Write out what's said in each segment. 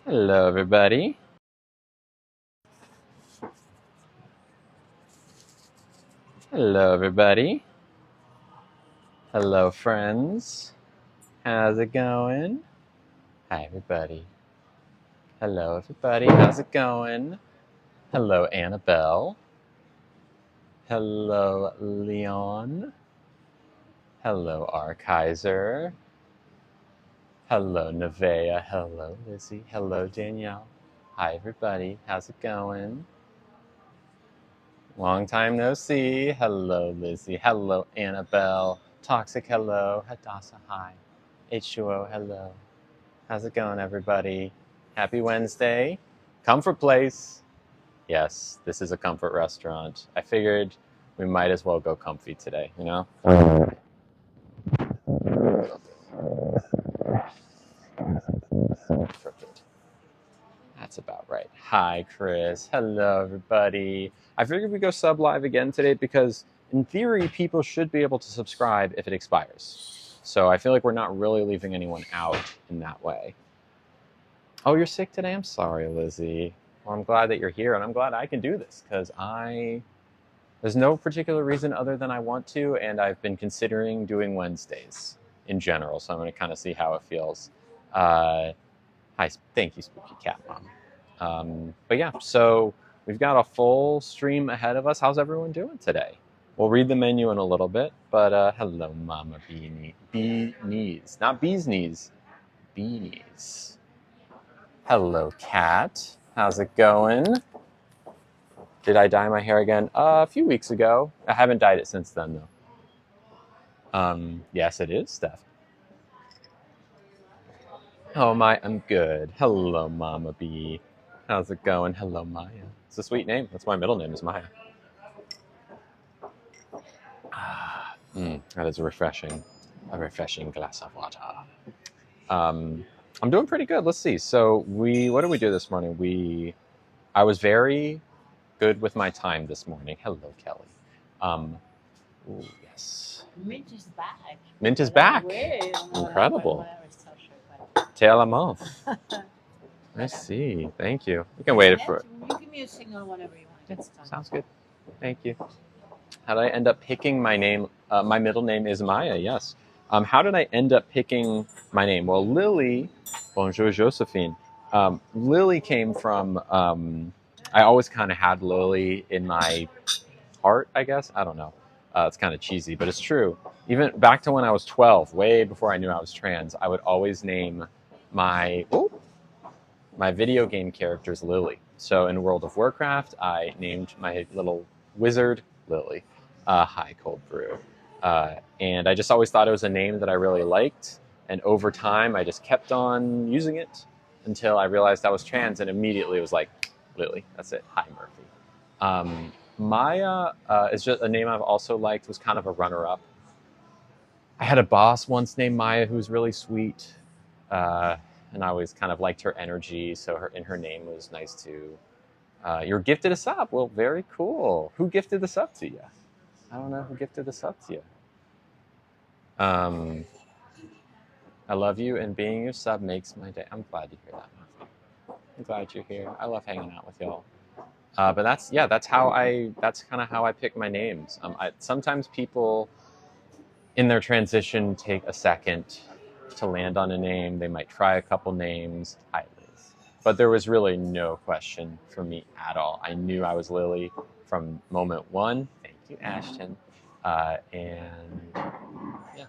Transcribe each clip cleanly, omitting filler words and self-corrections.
Hello, everybody. Hello, everybody. Hello, friends. How's it going? Hi, everybody. Hello, everybody. How's it going? Hello, Annabelle. Hello, Leon. Hello, R. Kaiser. Hello, Nevea. Hello, Lizzie. Hello, Danielle. Hi, everybody. How's it going? Long time no see. Hello, Lizzie. Hello, Annabelle. Toxic, hello. Hadassah, hi. H2O, hello. How's it going, everybody? Happy Wednesday. Comfort Place. Yes, this is a comfort restaurant. I figured we might as well go comfy today, you know? Perfect. That's about right. Hi, Chris. Hello, everybody. I figured we go sub live again today because, in theory, people should be able to subscribe if it expires. So I feel like we're not really leaving anyone out in that way. Oh, you're sick today? I'm sorry, Lizzie. Well, I'm glad that you're here, and I'm glad I can do this because there's no particular reason other than I want to, and I've been considering doing Wednesdays in general, so I'm going to kind of see how it feels. Hi, thank you, Spooky Cat Mom. But yeah, so we've got a full stream ahead of us. How's everyone doing today? We'll read the menu in a little bit, but hello, Mama Beanies. Not bees knees, beanies. Hello, Cat. How's it going? Did I dye my hair again? A few weeks ago. I haven't dyed it since then, though. Yes, it is, Steph. Oh, I'm good. Hello, Mama Bee. How's it going? Hello, Maya. It's a sweet name. That's my middle name is Maya. That is a refreshing glass of water. I'm doing pretty good. Let's see. So what did we do this morning? I was very good with my time this morning. Hello, Kelly. Ooh, yes. Mint is back. Mint is back. Incredible. Tail em off. I see. Thank you. You can wait for it. You give me a signal whenever you want. Sounds good. Thank you. How did I end up picking my name? My middle name is Maya, yes. How did I end up picking my name? Well, Lily, bonjour Josephine. Lily came from, I always kind of had Lily in my heart, I guess. I don't know. It's kind of cheesy, but it's true. Even back to when I was 12, way before I knew I was trans, I would always name my video game characters Lily. So in World of Warcraft, I named my little wizard Lily. Hi, Cold Brew. And I just always thought it was a name that I really liked. And over time, I just kept on using it until I realized I was trans, and immediately it was like, Lily, that's it. Hi, Murphy. Maya is just a name I've also liked, was kind of a runner-up. I had a boss once named Maya who was really sweet. And I always kind of liked her energy, so her name was nice too. You're gifted a sub. Well, very cool. Who gifted the sub to you? I don't know who gifted the sub to you. I love you, and being your sub makes my day. I'm glad to hear that, Murphy. I'm glad you're here. I love hanging out with y'all. But that's kind of how I pick my names. Sometimes people in their transition take a second to land on a name. They might try a couple names. Hi, Liz. But there was really no question for me at all. I knew I was Lily from moment one. Thank you, Ashton. And yeah.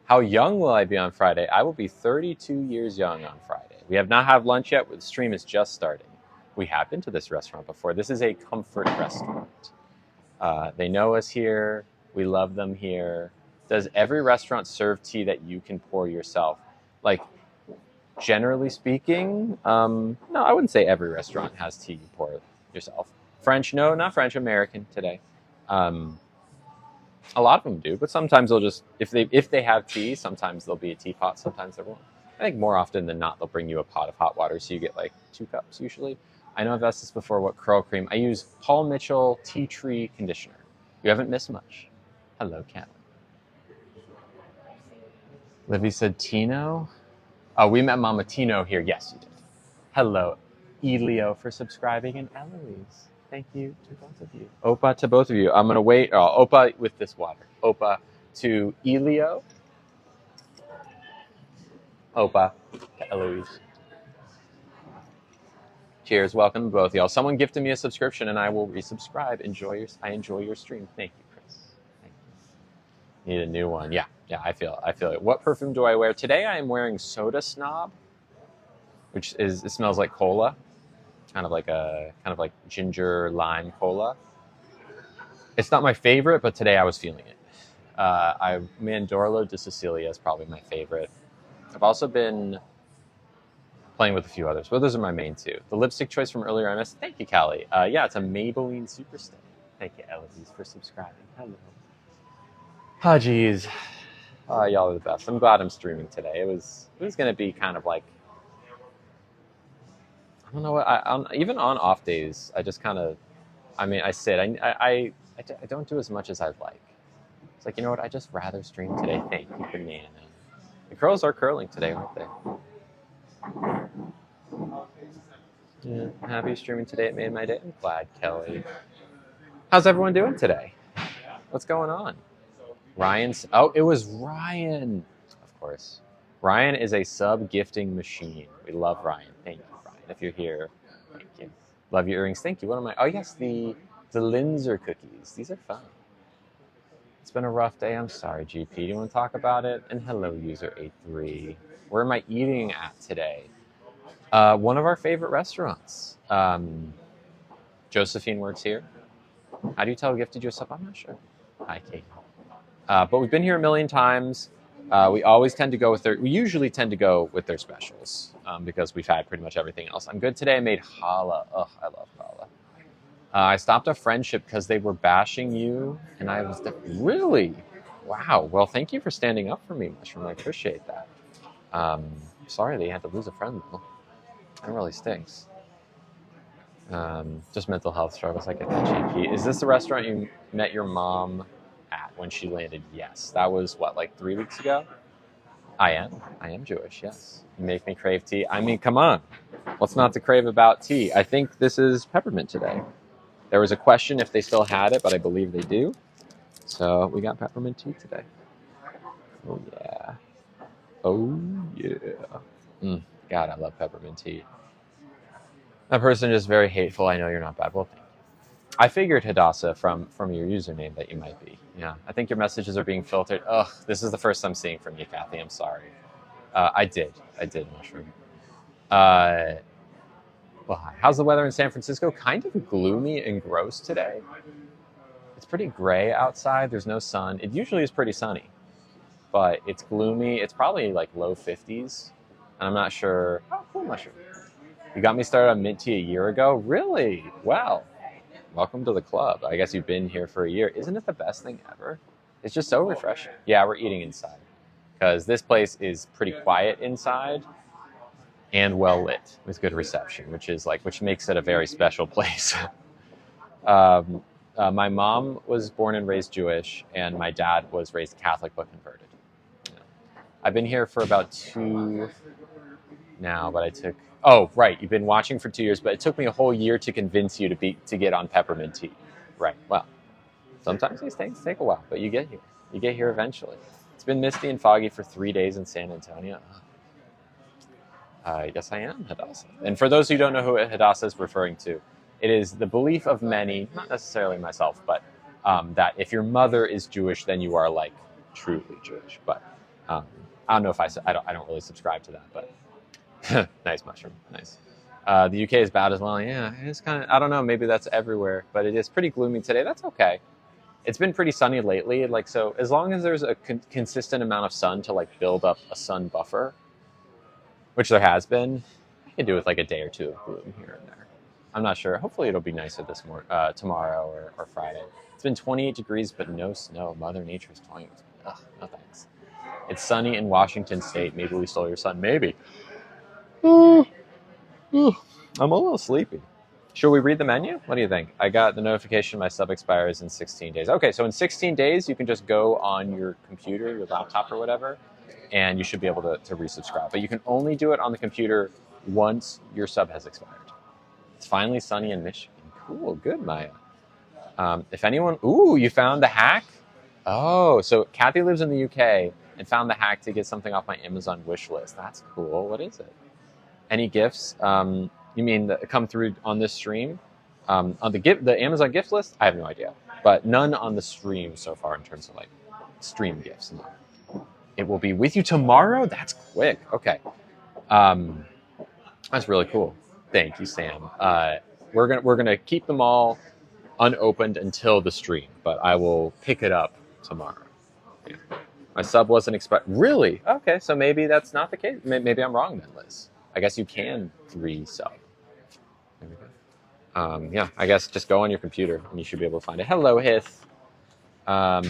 How young will I be on Friday? I will be 32 years young on Friday. We have not had lunch yet. The stream is just starting. We have been to this restaurant before. This is a comfort restaurant. They know us here. We love them here. Does every restaurant serve tea that you can pour yourself? Like, generally speaking, no, I wouldn't say every restaurant has tea you pour yourself. French, no, not French, American today. A lot of them do, but sometimes they'll just, if they have tea, sometimes there'll be a teapot, sometimes there won't. I think more often than not, they'll bring you a pot of hot water, so you get like 2 cups usually. I know I've asked this before, what curl cream. I use Paul Mitchell Tea Tree Conditioner. You haven't missed much. Hello, Cat. Livy said Tino. We met Mama Tino here. Yes, you did. Hello, Elio, for subscribing, and Eloise. Thank you to both of you. Opa to both of you. I'm going to wait. Opa with this water. Opa to Elio. Opa to Eloise. Cheers. Welcome to both of y'all. Someone gifted me a subscription, and I will resubscribe. I enjoy your stream. Thank you, Chris. Thank you. Need a new one. Yeah, I feel it. What perfume do I wear? Today I am wearing Soda Snob, which it smells like cola. Kind of like ginger lime cola. It's not my favorite, but today I was feeling it. Mandorlo de Sicilia is probably my favorite. I've also been playing with a few others, but those are my main two. The lipstick choice from earlier, I missed. Thank you, Callie. Yeah, it's a Maybelline Superstay. Thank you, Eloise, for subscribing. Hello. Oh, geez. Y'all are the best. I'm glad I'm streaming today. It was going to be kind of like, I don't know what, even on off days, I just kind of, I sit. I don't do as much as I'd like. It's like, you know what? I just rather stream today. Thank you, Banana. The curls are curling today, aren't they? Yeah, happy streaming today. It made my day. I'm glad, Kelly. How's everyone doing today? What's going on? Ryan's. Oh, it was Ryan. Of course. Ryan is a sub-gifting machine. We love Ryan. Thank you, Ryan. If you're here, thank you. Love your earrings. Thank you. What am I? Oh, yes, the Linzer cookies. These are fun. It's been a rough day. I'm sorry, GP. Do you want to talk about it? And hello, user83. Where am I eating at today? One of our favorite restaurants. Josephine works here. How do you tell gifted you a sub? I'm not sure. Hi, Kate. But we've been here a million times. We usually tend to go with their specials because we've had pretty much everything else. I'm good today. I made challah. Ugh, I love challah. I stopped a friendship because they were bashing you, and I was really? Wow. Well, thank you for standing up for me, Mushroom. I appreciate that. Sorry that you had to lose a friend, though. It really stinks. Just mental health struggles. I get that, GP. Is this the restaurant you met your mom at when she landed? Yes. That was, what, like 3 weeks ago? I am Jewish, yes. You make me crave tea. I mean, come on. What's not to crave about tea? I think this is peppermint today. There was a question if they still had it, but I believe they do. So we got peppermint tea today. Oh, yeah. Oh, yeah. God, I love peppermint tea. That person is very hateful. I know you're not bad. Well, thank you. I figured, Hadassah, from your username that you might be. Yeah, I think your messages are being filtered. Ugh, this is the first I'm seeing from you, Kathy. I'm sorry. I did, Mushroom. Well, hi. How's the weather in San Francisco? Kind of gloomy and gross today. It's pretty gray outside. There's no sun. It usually is pretty sunny, but it's gloomy. It's probably like low 50s, and I'm not sure. Oh, cool, Mushroom. You got me started on mint tea a year ago? Really? Wow. Welcome to the club. I guess you've been here for a year. Isn't it the best thing ever? It's just so refreshing. Yeah, we're eating inside because this place is pretty quiet inside and well lit with good reception, which makes it a very special place. My mom was born and raised Jewish, and my dad was raised Catholic but converted. Yeah. I've been here for about 2 now, but I took. Oh, right. You've been watching for 2 years, but it took me a whole year to convince you to get on peppermint tea. Right. Well, sometimes these things take a while, but you get here. You get here eventually. It's been misty and foggy for 3 days in San Antonio. Yes, I am, Hadassah. And for those who don't know who Hadassah is referring to, it is the belief of many, not necessarily myself, but that if your mother is Jewish, then you are like truly Jewish. But I don't know if I don't really subscribe to that, but. Nice, Mushroom. Nice. The UK is bad as well. Yeah, it's kind of, I don't know, maybe that's everywhere, but it is pretty gloomy today. That's okay. It's been pretty sunny lately. Like, so as long as there's a consistent amount of sun to like build up a sun buffer, which there has been, I can do with like a day or two of gloom here and there. I'm not sure. Hopefully it'll be nicer tomorrow or Friday. It's been 28 degrees, but no snow. Mother Nature's toying with me. Ugh, no thanks. It's sunny in Washington State. Maybe we stole your sun. Maybe. I'm a little sleepy. Should we read the menu? What do you think? I got the notification my sub expires in 16 days. Okay, so in 16 days, you can just go on your computer, your laptop or whatever, and you should be able to resubscribe. But you can only do it on the computer once your sub has expired. It's finally sunny in Michigan. Cool, good, Maya. If anyone, ooh, you found the hack? Oh, so Kathy lives in the UK and found the hack to get something off my Amazon wish list. That's cool. What is it? Any gifts? You mean that come through on this stream? On the Amazon gift list? I have no idea, but none on the stream so far in terms of like stream gifts. No. It will be with you tomorrow. That's quick. Okay, that's really cool. Thank you, Sam. We're gonna keep them all unopened until the stream, but I will pick it up tomorrow. Yeah. My sub wasn't really? Okay, so maybe that's not the case. Maybe I'm wrong then, Liz. I guess you can resub. There we go. Yeah, I guess just go on your computer and you should be able to find it. Hello, Hith. All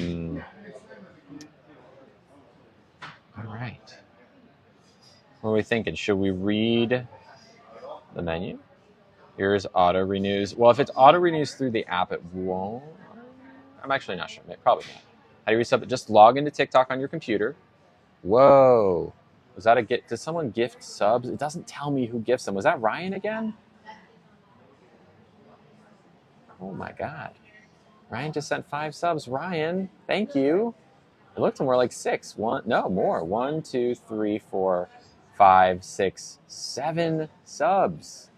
right. What are we thinking? Should we read the menu? Here's auto renews. Well, if it's auto renews through the app, it won't. I'm actually not sure. Probably not. How do you resub it? Just log into TikTok on your computer. Whoa. Was that a gift? Did someone gift subs? It doesn't tell me who gifts them. Was that Ryan again? Oh my God. Ryan just sent 5 subs. Ryan, thank you. It looked more like 6. No, more. 1, 2, 3, 4, 5, 6, 7 subs.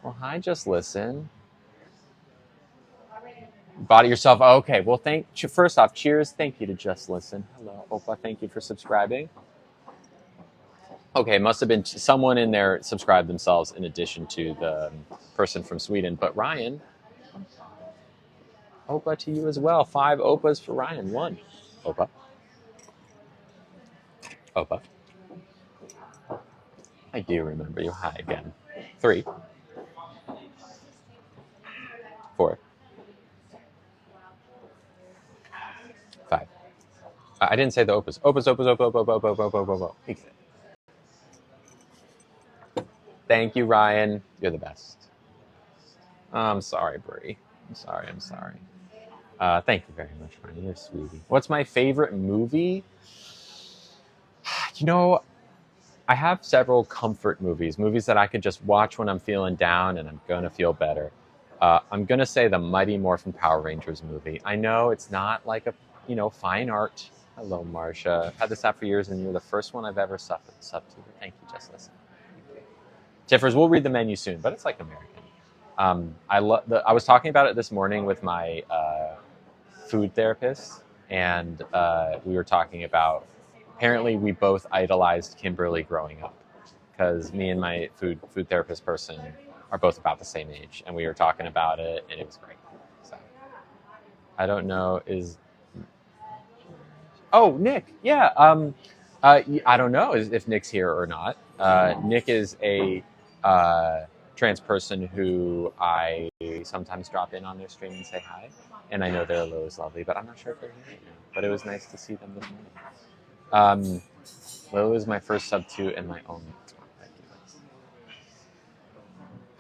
Well, hi, Just Listen. Bought it yourself. Oh, okay. Well, first off, cheers. Thank you to Just Listen. Hello, Opa. Thank you for subscribing. Okay, must have been someone in there subscribed themselves in addition to the person from Sweden. But Ryan, Opa to you as well. 5 Opas for Ryan. 1 Opa. Opa. I do remember you. Hi again. 3. 4. 5. I didn't say the Opas. Opas. Thank you, Ryan. You're the best. I'm sorry, Brie. I'm sorry. Thank you very much, Ryan. You're a sweetie. What's my favorite movie? You know, I have several comfort movies that I could just watch when I'm feeling down and I'm going to feel better. I'm going to say the Mighty Morphin Power Rangers movie. I know it's not like a, fine art. Hello, Marcia. I've had this app for years and you're the first one I've ever subbed to. Thank you, Just Listen. Tiffers, we'll read the menu soon, but it's like American. I was talking about it this morning with my food therapist, and we were talking about, apparently we both idolized Kimberly growing up, because me and my food therapist person are both about the same age, and we were talking about it, and it was great. So I don't know, Nick, yeah. I don't know if Nick's here or not. Nick is a trans person who I sometimes drop in on their stream and say hi. And I know their Lil is lovely, but I'm not sure if they're here right now. But it was nice to see them this morning. Lil is my first sub too and my only.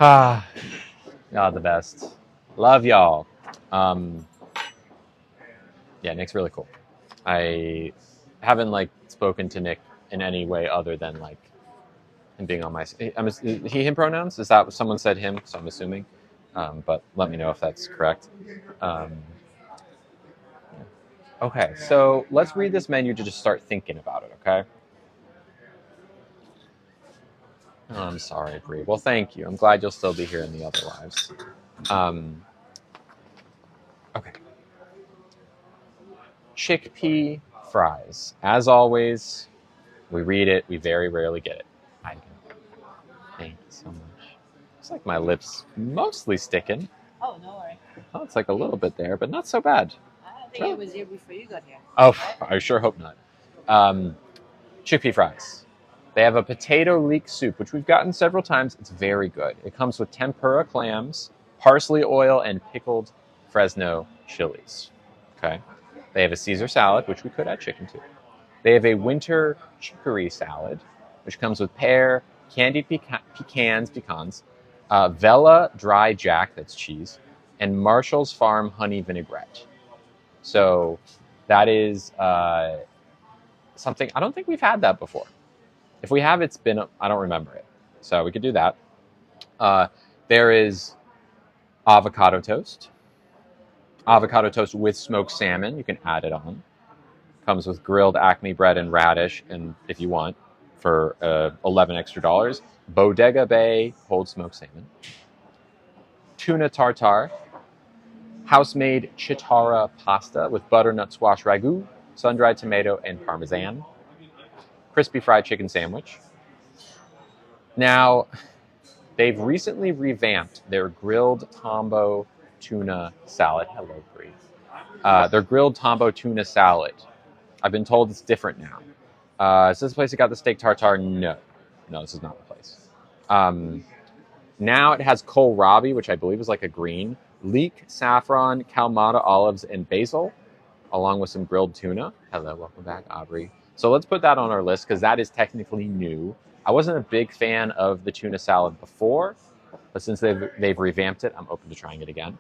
Y'all the best. Love y'all. Yeah, Nick's really cool. I haven't spoken to Nick in any way other than him being on my. He him pronouns. Is that what someone said him? So I'm assuming. But let me know if that's correct. Okay, so let's read this menu to just start thinking about it. Okay. Oh, I'm sorry, Bree. Well, thank you. I'm glad you'll still be here in the other lives. Okay. Chickpea fries. As always, we read it. We very rarely get it. I know. Thank you so much. It's like my lips mostly sticking. Oh, no worry. Oh, it's like a little bit there, but not so bad. I think it was here before you got here. Oh, I sure hope not. Chickpea fries. They have a potato leek soup, which we've gotten several times. It's very good. It comes with tempura clams, parsley oil, and pickled Fresno chilies. Okay. They have a Caesar salad, which we could add chicken to. They have a winter chicory salad, which comes with pear, candied pecans, Vella dry jack, that's cheese, and Marshall's Farm honey vinaigrette. So that is something. I don't think we've had that before. If we have, it's been, I don't remember it. So we could do that. There is avocado toast. Avocado toast with smoked salmon. You can add it on. Comes with grilled Acme bread and radish, and if you want, for $11 extra. Bodega Bay cold smoked salmon. Tuna tartare. House-made chitara pasta with butternut squash ragu, sun-dried tomato, and parmesan. Crispy fried chicken sandwich. Now, they've recently revamped their grilled Tombo tuna salad. Hello, Bree. Their grilled Tombo tuna salad. I've been told it's different now. Is this the place that got the steak tartare? No. No, this is not the place. Now it has kohlrabi, which I believe is like a green, leek, saffron, Kalamata olives, and basil, along with some grilled tuna. Hello, welcome back, Aubrey. So let's put that on our list because that is technically new. I wasn't a big fan of the tuna salad before, but since they've revamped it, I'm open to trying it again.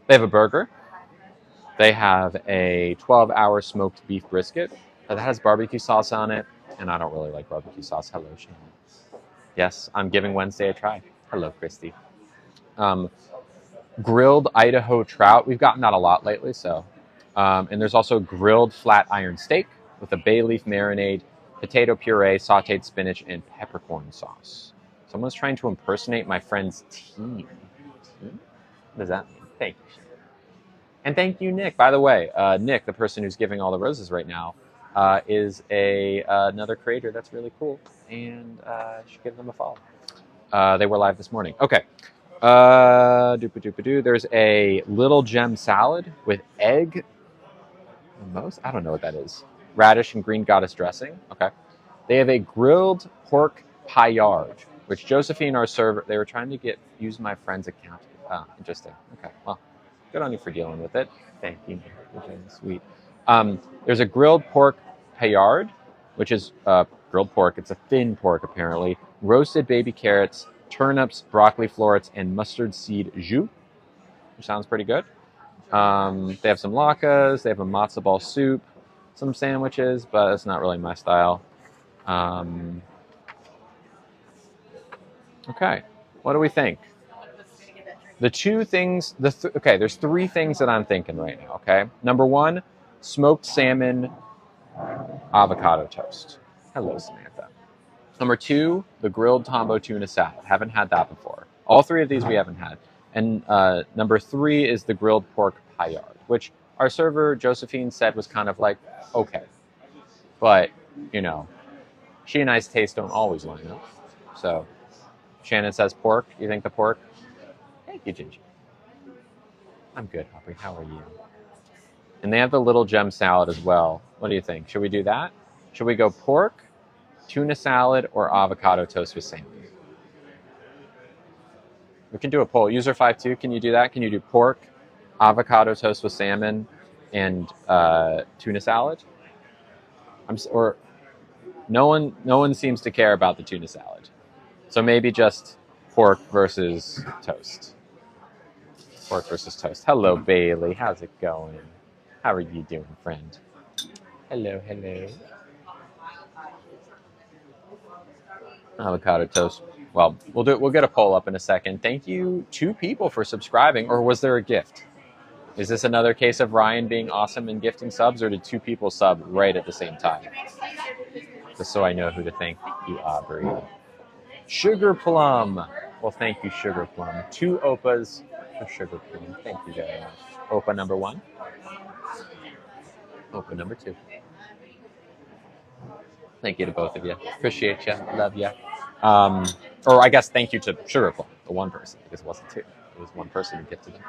They have a burger. They have a 12-hour smoked beef brisket that has barbecue sauce on it, and I don't really like barbecue sauce. Hello, Shannon. Yes, I'm giving Wednesday a try. Hello, Christy. Grilled Idaho trout. We've gotten that a lot lately, so. And there's also grilled flat iron steak with a bay leaf marinade, potato puree, sauteed spinach, and peppercorn sauce. Someone's trying to impersonate my friend's team. What does that mean? Thank you. And thank you, Nick. By the way, Nick, the person who's giving all the roses right now, is another creator that's really cool, and you should give them a follow. They were live this morning. Okay. There's a little gem salad with egg. I don't know what that is. Radish and green goddess dressing. Okay. They have a grilled pork paillard, which Josephine, our server, they were trying to use my friend's account. Interesting. Okay. Well, good on you for dealing with it. Thank you. Sweet. There's a grilled pork paillard, which is grilled pork. It's a thin pork, apparently. Roasted baby carrots, turnips, broccoli florets, and mustard seed jus, which sounds pretty good. They have some latkes. They have a matzo ball soup, some sandwiches, but it's not really my style. Okay, what do we think? The two things, okay, there's three things that I'm thinking right now, okay? Number one, smoked salmon avocado toast. Hello, Samantha. Number two, the grilled Tombo tuna salad. Haven't had that before. All three of these we haven't had. And number three is the grilled pork paillard, which our server, Josephine, said was kind of like, okay. But, you know, she and I's taste don't always line up. So, Shannon says pork. You think the pork? Thank you, Ginger. I'm good, Aubrey. How are you? And they have the little gem salad as well. What do you think? Should we do that? Should we go pork, tuna salad, or avocado toast with salmon? We can do a poll. User 52, can you do that? Can you do pork, avocado toast with salmon, and tuna salad? No one seems to care about the tuna salad. So maybe just pork versus toast. Pork versus toast. Hello, Bailey. How's it going? How are you doing, friend? Hello, hello. Avocado toast. Well, we'll get a poll up in a second. Thank you, 2 people, for subscribing. Or was there a gift? Is this another case of Ryan being awesome and gifting subs, or did 2 people sub right at the same time? Just so I know who to thank you, Aubrey. Sugar Plum. Well, thank you, Sugar Plum. 2 Opas for Sugar Plum. Thank you very much. Opa number 1. Opa number 2. Thank you to both of you. Appreciate you. Love you. Or I guess thank you to Sugar Plum, the one person, because it wasn't 2. It was 1 person who gifted them.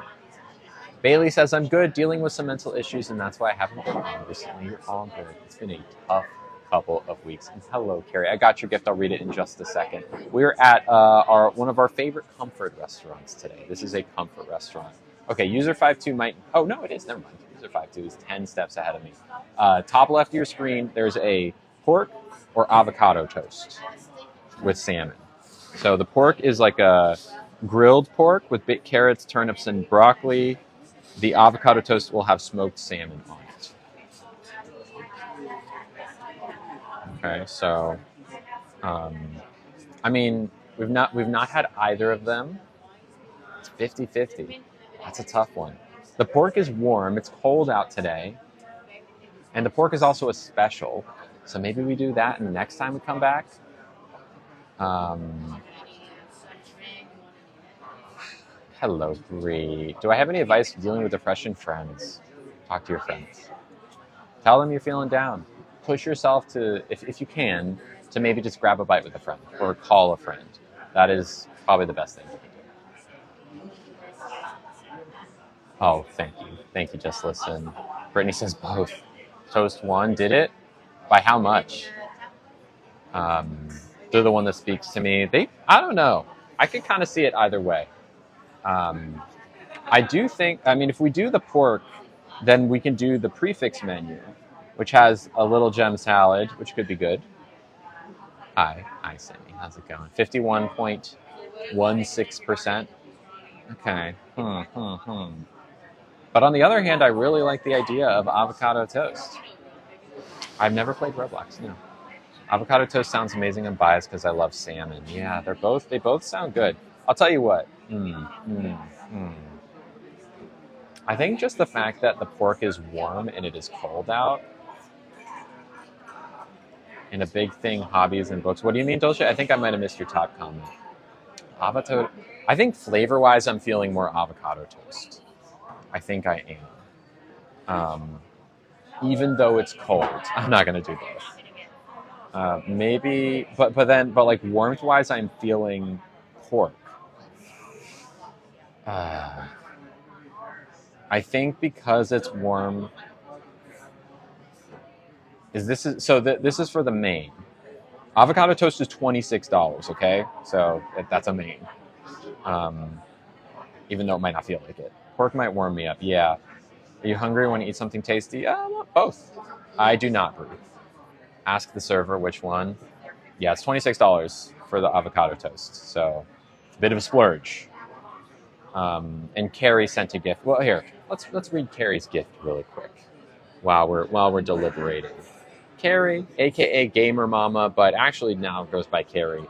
Bailey says, I'm good, dealing with some mental issues, and that's why I haven't been on recently. You're all good. It's been a tough couple of weeks. And hello, Carrie. I got your gift. I'll read it in just a second. We're at one of our favorite comfort restaurants today. This is a comfort restaurant. Okay, user 52 might... Oh, no, it is. Never mind. User 52 is 10 steps ahead of me. Top left of your screen, there's a pork or avocado toast with salmon. So the pork is like a grilled pork with bit carrots, turnips, and broccoli. The avocado toast will have smoked salmon on it. Okay, so I mean, we've not had either of them. It's 50-50. That's a tough one. The pork is warm. It's cold out today. And the pork is also a special. So maybe we do that and next time we come back. Um, hello, Bree. Do I have any advice for dealing with depression, friends? Talk to your friends. Tell them you're feeling down. Push yourself to, if you can, to maybe just grab a bite with a friend or call a friend. That is probably the best thing you can do. Oh, thank you. Thank you, Just Listen. Brittany says both. Toast one, did it? By how much? They're the one that speaks to me. I don't know. I could kind of see it either way. I do think, I mean, if we do the pork, then we can do the prefix menu, which has a little gem salad, which could be good. Hi, Sammy. How's it going? 51.16%. Okay. But on the other hand, I really like the idea of avocado toast. I've never played Roblox, no. Avocado toast sounds amazing. I'm biased because I love salmon. Yeah, they both sound good. I'll tell you what. I think just the fact that the pork is warm and it is cold out, and a big thing, hobbies and books. What do you mean, Dolce? I think I might have missed your top comment. Avocado. I think flavor-wise, I'm feeling more avocado toast. I think I am. Even though it's cold, I'm not gonna do both. Maybe, but like warmth-wise, I'm feeling pork. I think because it's warm. This is for the main. Avocado toast is $26. Okay, so that's a main. Even though it might not feel like it. Pork might warm me up. Yeah. Are you hungry when you eat something tasty? Both. I do not breathe. Ask the server which one. Yeah, it's $26 for the avocado toast. So it's a bit of a splurge. And Carrie sent a gift. Well, here, let's read Carrie's gift really quick while we're deliberating. Carrie, aka Gamer Mama, but actually now goes by Carrie,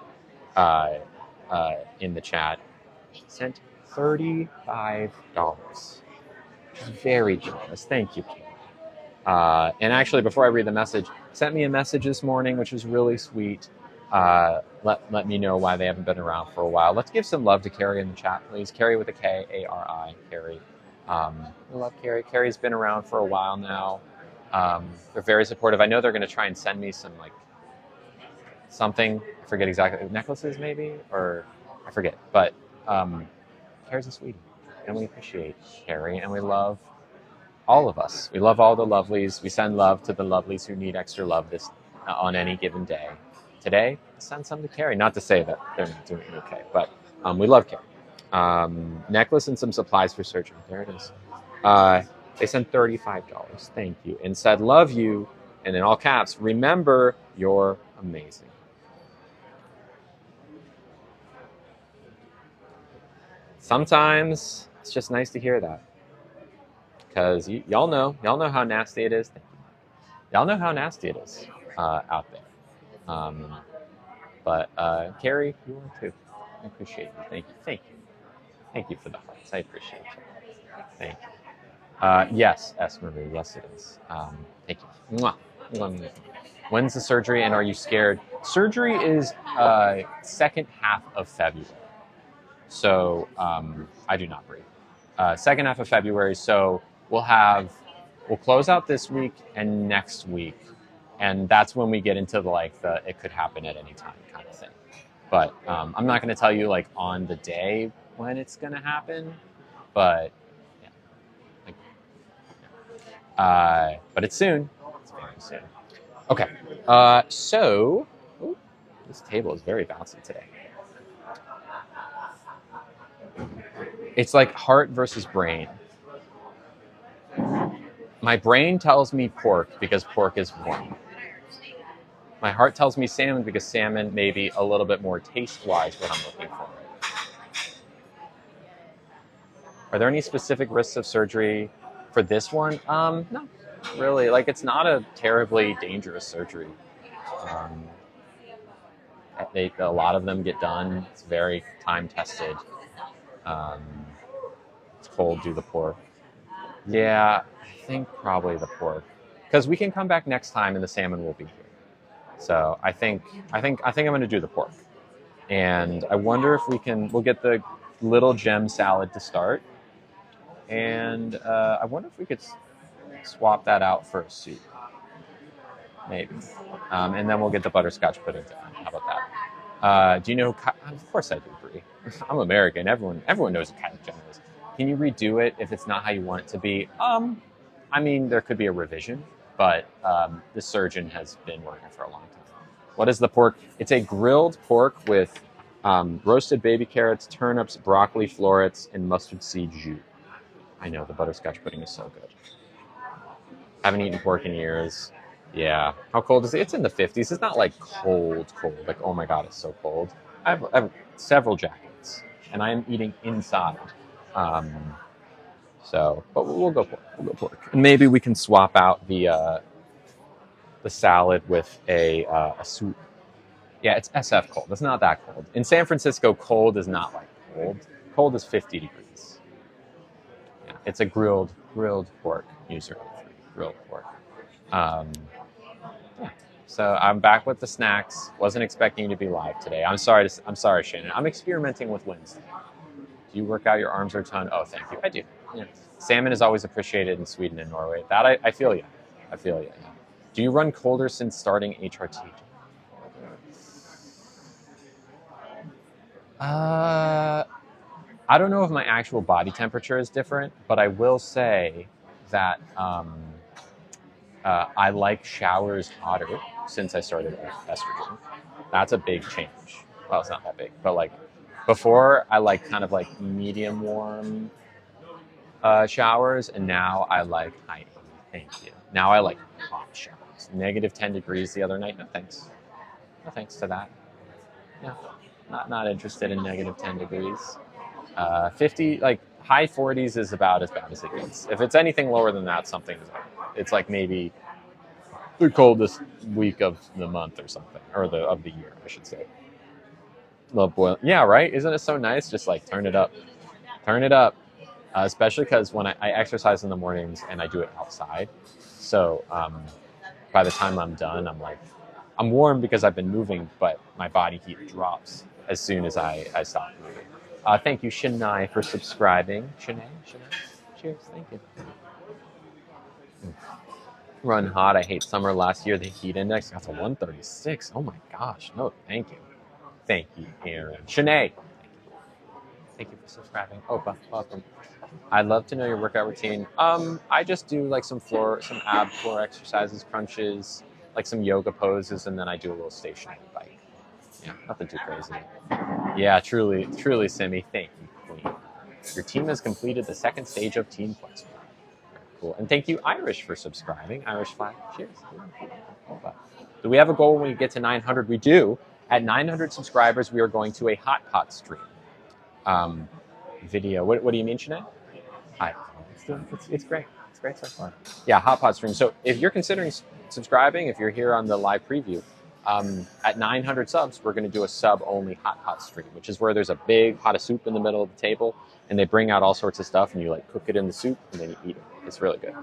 in the chat, sent $35. Which is very generous. Thank you, Carrie. And actually, before I read the message, sent me a message this morning, which was really sweet. Let me know why they haven't been around for a while. Let's give some love to Carrie in the chat, please. Carrie with a K, A-R-I, Carrie. We love Carrie. Carrie's been around for a while now. They're very supportive. I know they're going to try and send me some, like, something. I forget exactly. Necklaces, maybe? Or I forget. But Carrie's a sweetie. And we appreciate Carrie. And we love all of us. We love all the lovelies. We send love to the lovelies who need extra love on any given day. Today, send some to Carrie. Not to say that they're not doing okay, but we love Carrie. Necklace and some supplies for surgery. There it is. They sent $35. Thank you. And said, love you. And in all caps, remember, you're amazing. Sometimes it's just nice to hear that. Because y'all know how nasty it is. Y'all know how nasty it is out there. But Carrie, you are too. I appreciate you. Thank you for the hearts. I appreciate you. Thank you. Yes, S. Marie. Yes, it is. Thank you. Mwah. When's the surgery and are you scared? Surgery is second half of February. So I do not breathe. Second half of February. So we'll close out this week and next week. And that's when we get into the it could happen at any time kind of thing. But I'm not going to tell you like on the day when it's going to happen. But yeah. But it's soon. It's very soon. Okay. So this table is very bouncy today. It's like heart versus brain. My brain tells me pork because pork is warm. My heart tells me salmon because salmon may be a little bit more taste-wise what I'm looking for. Are there any specific risks of surgery for this one? No, really. Like, it's not a terribly dangerous surgery. Um, a lot of them get done. It's very time tested. Um, it's cold, do the pork. Yeah, I think probably the pork, because we can come back next time and the salmon will be here. So I think I'm going to do the pork, and I wonder if we'll get the little gem salad to start, and I wonder if we could swap that out for a soup, maybe, and then we'll get the butterscotch pudding down. How about that? Do you know? Of course I do, Brie. I'm American. Everyone knows what Kylie Jenner is. Can you redo it if it's not how you want it to be? I mean, there could be a revision, but the surgeon has been working for a long time. What is the pork? It's a grilled pork with roasted baby carrots, turnips, broccoli florets, and mustard seed jus. I know, the butterscotch pudding is so good. Haven't eaten pork in years. Yeah. How cold is it? It's in the 50s. It's not like cold. Like, oh my God, it's so cold. I have several jackets, and I am eating inside. But we'll go pork. And maybe we can swap out the salad with a soup. Yeah, it's SF cold. It's not that cold. In San Francisco, cold is not like cold. Cold is 50 degrees. Yeah, it's a grilled pork, user grilled pork. Yeah. So I'm back with the snacks. Wasn't expecting you to be live today. I'm sorry, Shannon. I'm experimenting with Wednesday. Do you work out your arms or a ton? Oh, thank you. I do. Yeah. Salmon is always appreciated in Sweden and Norway. That I feel you. Yeah. Do you run colder since starting HRT? I don't know if my actual body temperature is different, but I will say that I like showers hotter since I started estrogen. That's a big change. Well, it's not that big, but like before I like kind of like medium warm showers, and now I like high. Thank you. Now I like hot showers. -10 degrees the other night. No thanks. No thanks to that. Yeah. Not interested in -10 degrees. 50, like high 40s is about as bad as it gets. If it's anything lower than that, it's like maybe the coldest week of the month or something, or of the year, I should say. Love boil. Yeah, right. Isn't it so nice? Just like turn it up. Especially because when I exercise in the mornings and I do it outside, so by the time I'm done, I'm warm because I've been moving, but my body heat drops as soon as I stop moving. Thank you, Shania, for subscribing. Shania, cheers, thank you. Run hot, I hate summer. Last year, the heat index got to 136. Oh my gosh, no, thank you. Thank you, Aaron. Shania, thank you for subscribing. Oh, welcome. I'd love to know your workout routine. I just do like some ab floor exercises, crunches, like some yoga poses, and then I do a little stationary bike. Yeah, nothing too crazy. Yeah, truly, Simi. Thank you, Queen. Your team has completed the second stage of Team Flex. Cool. And thank you, Irish, for subscribing. Irish flag. Cheers. Do we have a goal when we get to 900? We do. At 900 subscribers, we are going to a hot pot stream. Video. What do you mean, Sinead? Hi. It's great. It's great so far. Yeah, hot pot stream. So if you're considering subscribing, if you're here on the live preview, at 900 subs, we're going to do a sub-only hot pot stream, which is where there's a big pot of soup in the middle of the table, and they bring out all sorts of stuff, and you like cook it in the soup, and then you eat it. It's really good.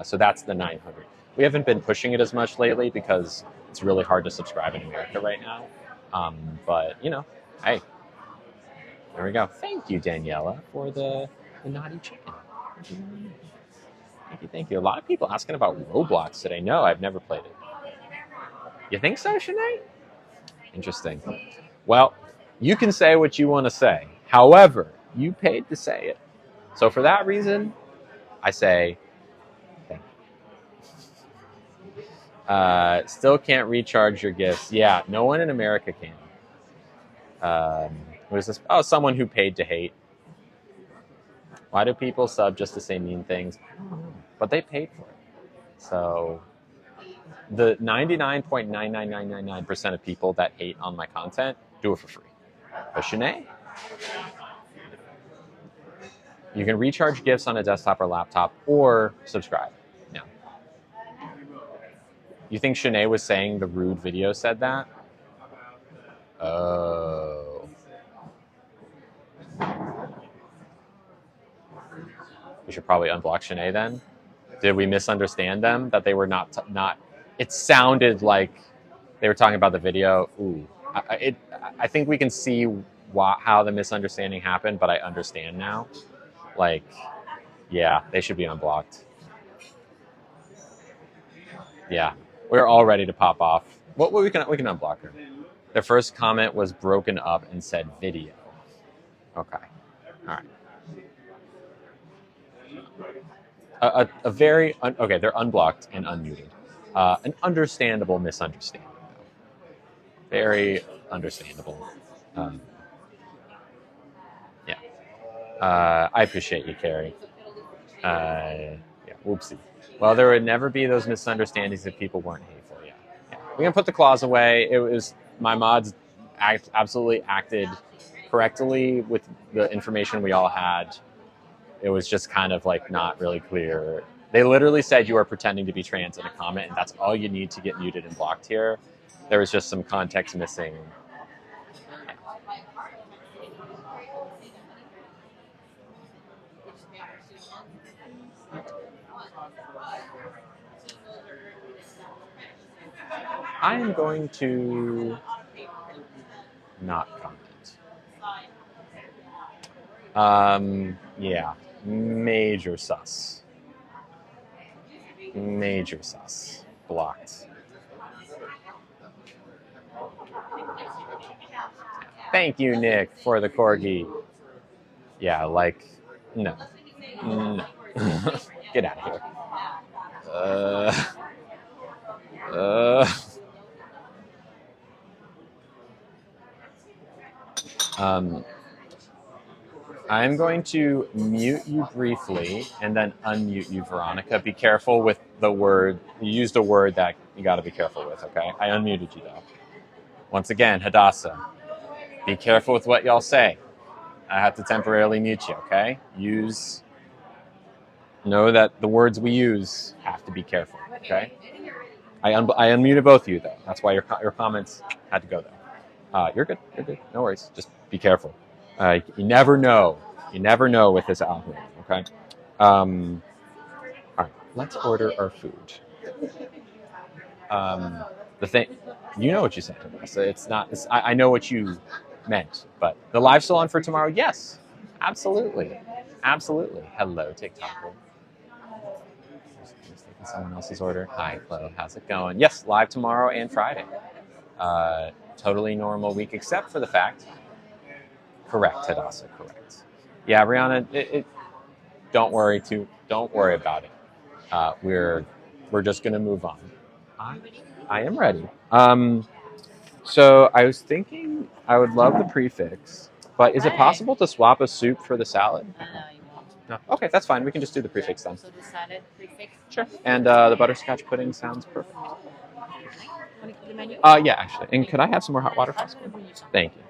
So that's the 900. We haven't been pushing it as much lately because it's really hard to subscribe in America right now. But you know, hey, there we go. Thank you, Daniela, for the naughty chicken. Thank you. A lot of people asking about Roblox today. No, I've never played it. You think so, Sinead? Interesting. Well, you can say what you want to say. However, you paid to say it. So for that reason, I say thank you. Still can't recharge your gifts. Yeah, no one in America can. Who is this? Oh, someone who paid to hate. Why do people sub just to say mean things? But they paid for it. So the 99.99999% of people that hate on my content do it for free. But Shanae, you can recharge gifts on a desktop or laptop or subscribe. Yeah. You think Shanae was saying the rude video said that? Oh. We should probably unblock Shanae then. Did we misunderstand them? That they were not? It sounded like they were talking about the video. Ooh, I think we can see how the misunderstanding happened, but I understand now. Like, yeah, they should be unblocked. Yeah, we're all ready to pop off. What we can unblock her. Their first comment was broken up and said video. Okay, all right. A very okay. They're unblocked and unmuted. An understandable misunderstanding. Very understandable. Yeah. I appreciate you, Carrie. Yeah. Whoopsie. Well, there would never be those misunderstandings if people weren't hateful. Yeah. We're gonna put the claws away. It was my mods absolutely acted correctly with the information we all had. It was just kind of like not really clear. They literally said you are pretending to be trans in a comment, and that's all you need to get muted and blocked here. There was just some context missing. I am going to not comment. Yeah, major sus. Major sus. Blocked. Thank you, Nick, for the corgi. Yeah, like, no. No. Get out of here. I'm going to mute you briefly and then unmute you, Veronica. Be careful with the word. You used a word that you got to be careful with, okay? I unmuted you, though. Once again, Hadassah, be careful with what y'all say. I have to temporarily mute you, okay? Know that the words we use have to be careful, okay? I unmuted both of you, though. That's why your comments had to go, though. You're good. You're good. No worries. Just be careful. You never know. You never know with this algorithm, okay? All right, let's order our food. The thing, you know what you said to us. It's not. I know what you meant, but the live's still on for tomorrow. Yes, absolutely, absolutely. Hello, TikToker. Just taking someone else's order. Hi, Chloe. How's it going? Yes, live tomorrow and Friday. Totally normal week, except for the fact. Correct, Hadassah. Correct. Yeah, Brianna. Don't worry about it. We're just gonna move on. I am ready. So I was thinking I would love the prefix, but is it possible to swap a soup for the salad? No. Okay, that's fine. We can just do the prefix then. So the salad prefix? Sure. And the butterscotch pudding sounds perfect. The menu? Yeah, actually. And could I have some more hot water possible? Thank you.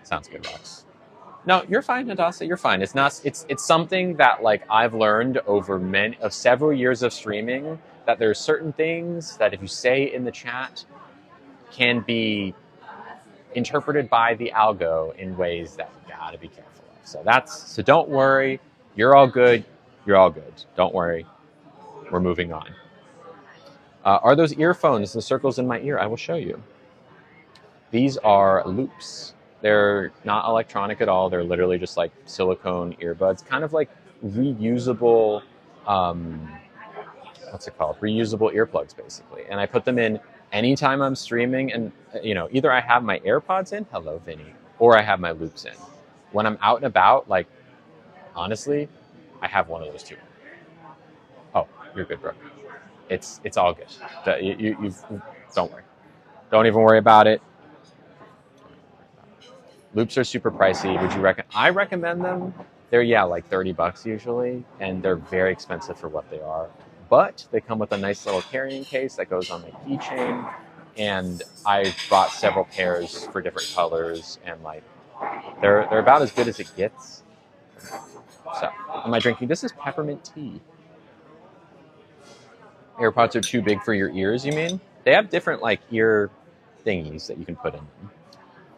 Sounds good, Rox. No, you're fine, Hadassah. You're fine. It's not. It's something that like I've learned over several years of streaming that there's certain things that if you say in the chat can be interpreted by the algo in ways that you gotta be careful of. So don't worry. You're all good. You're all good. Don't worry. We're moving on. Are those earphones the circles in my ear? I will show you. These are loops. They're not electronic at all. They're literally just like silicone earbuds, kind of like reusable, what's it called? Reusable earplugs, basically. And I put them in anytime I'm streaming, and either I have my AirPods in, hello, Vinny, or I have my loops in. When I'm out and about, like, honestly, I have one of those two. Oh, you're good, bro. It's all good. You've don't worry. Don't even worry about it. Loops are super pricey. Would you recommend? I recommend them. They're like $30 usually, and they're very expensive for what they are. But they come with a nice little carrying case that goes on my keychain, and I bought several pairs for different colors, and like they're about as good as it gets. So, am I drinking? This is peppermint tea. AirPods are too big for your ears, you mean? They have different like ear thingies that you can put in.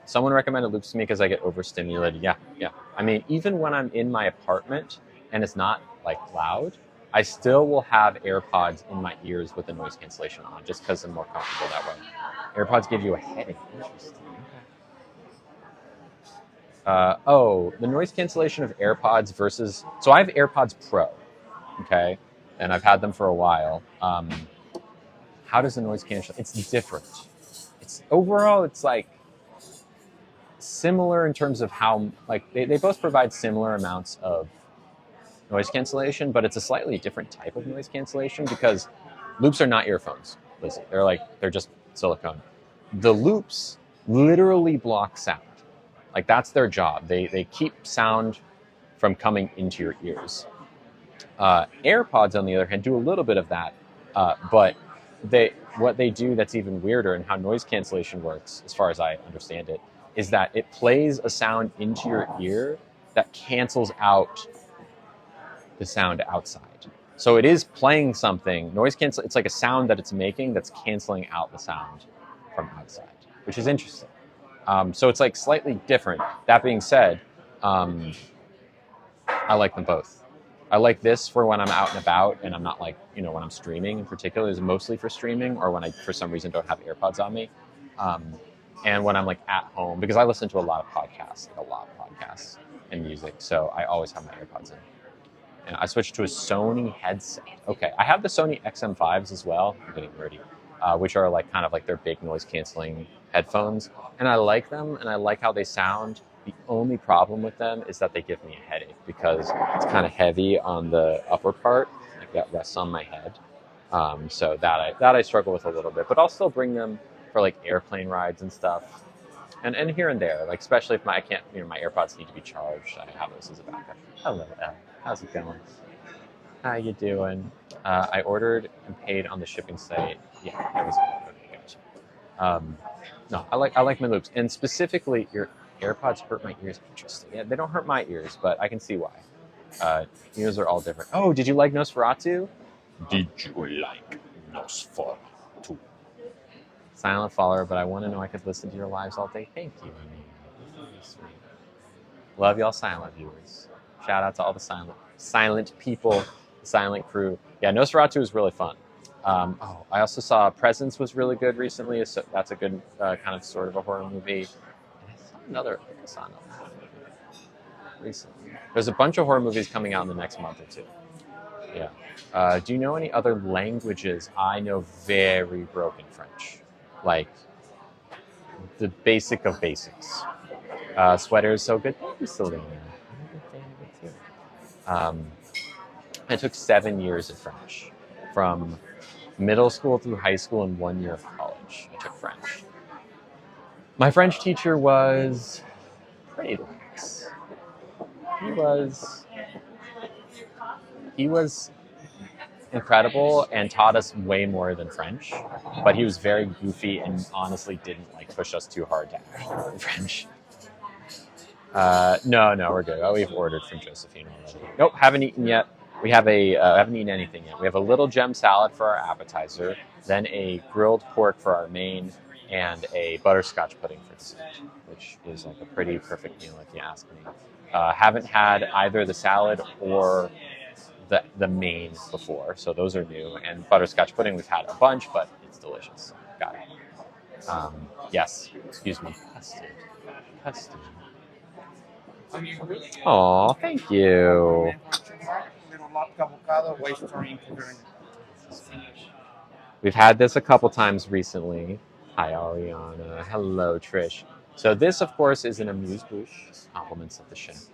Someone recommended loops to me because I get overstimulated. Yeah, yeah. I mean, even when I'm in my apartment and it's not like loud, I still will have AirPods in my ears with the noise cancellation on just because I'm more comfortable that way. AirPods give you a headache. Interesting. Oh, the noise cancellation of AirPods versus... So I have AirPods Pro, okay? And I've had them for a while. How does the noise cancel? It's different. Overall, it's like similar in terms of how, like, they both provide similar amounts of noise cancellation, but it's a slightly different type of noise cancellation because loops are not earphones. Listen, they're just silicone. The loops literally block sound. Like that's their job. They keep sound from coming into your ears. AirPods, on the other hand, do a little bit of that, but what they do that's even weirder and how noise cancellation works, as far as I understand it, is that it plays a sound into your ear that cancels out the sound outside. So it is playing something, noise cancel. It's like a sound that it's making that's canceling out the sound from outside, which is interesting. So it's like slightly different. That being said, I like them both. I like this for when I'm out and about and I'm not like, when I'm streaming in particular, is mostly for streaming or when I, for some reason, don't have AirPods on me. And when I'm like at home, because I listen to a lot of podcasts and music. So I always have my AirPods in. And I switched to a Sony headset. Okay, I have the Sony XM5s as well. I'm getting nerdy. Which are like kind of like their big noise canceling headphones. And I like them and I like how they sound. The only problem with them is that they give me a headache because it's kind of heavy on the upper part, like that rests on my head. So that I struggle with a little bit, but I'll still bring them for like airplane rides and stuff. And here and there, like especially if my AirPods need to be charged, I have those as a backup. Hello, Elle. How's it going? How you doing? I ordered and paid on the shipping site. Yeah, it was okay. No, I like my loops, and specifically your AirPods hurt my ears. Interesting. Yeah, they don't hurt my ears, but I can see why. Ears are all different. Oh, did you like Nosferatu? Did you like Nosferatu? Silent follower, but I want to know I could listen to your lives all day. Thank you. Really sweet. Love y'all silent viewers. Shout out to all the silent people, the silent crew. Yeah, Nosferatu was really fun. I also saw Presence was really good recently. So that's a good kind of sort of a horror movie. And I saw another recently. There's a bunch of horror movies coming out in the next month or two. Yeah. Do you know any other languages? I know very broken French. Like the basic of basics. Sweater is so good. Thank you, Selena. I took 7 years of French, from middle school through high school and 1 year of college. I took French. My French teacher was pretty lax. He was incredible and taught us way more than French, but he was very goofy and honestly didn't push us too hard to act French. No, we're good. We've ordered from Josephine already. Nope, haven't eaten yet. We have haven't eaten anything yet. We have a little gem salad for our appetizer, then a grilled pork for our main, and a butterscotch pudding for dessert, which is like a pretty perfect meal if you ask me. Haven't had either the salad or the main before, so those are new. And butterscotch pudding we've had a bunch, but it's delicious. Got it. Yes, excuse me. Custard. Aw, thank you. We've had this a couple times recently. Hi, Ariana. Hello, Trish. So this, of course, is an Amuse-bouche. Compliments of the chef.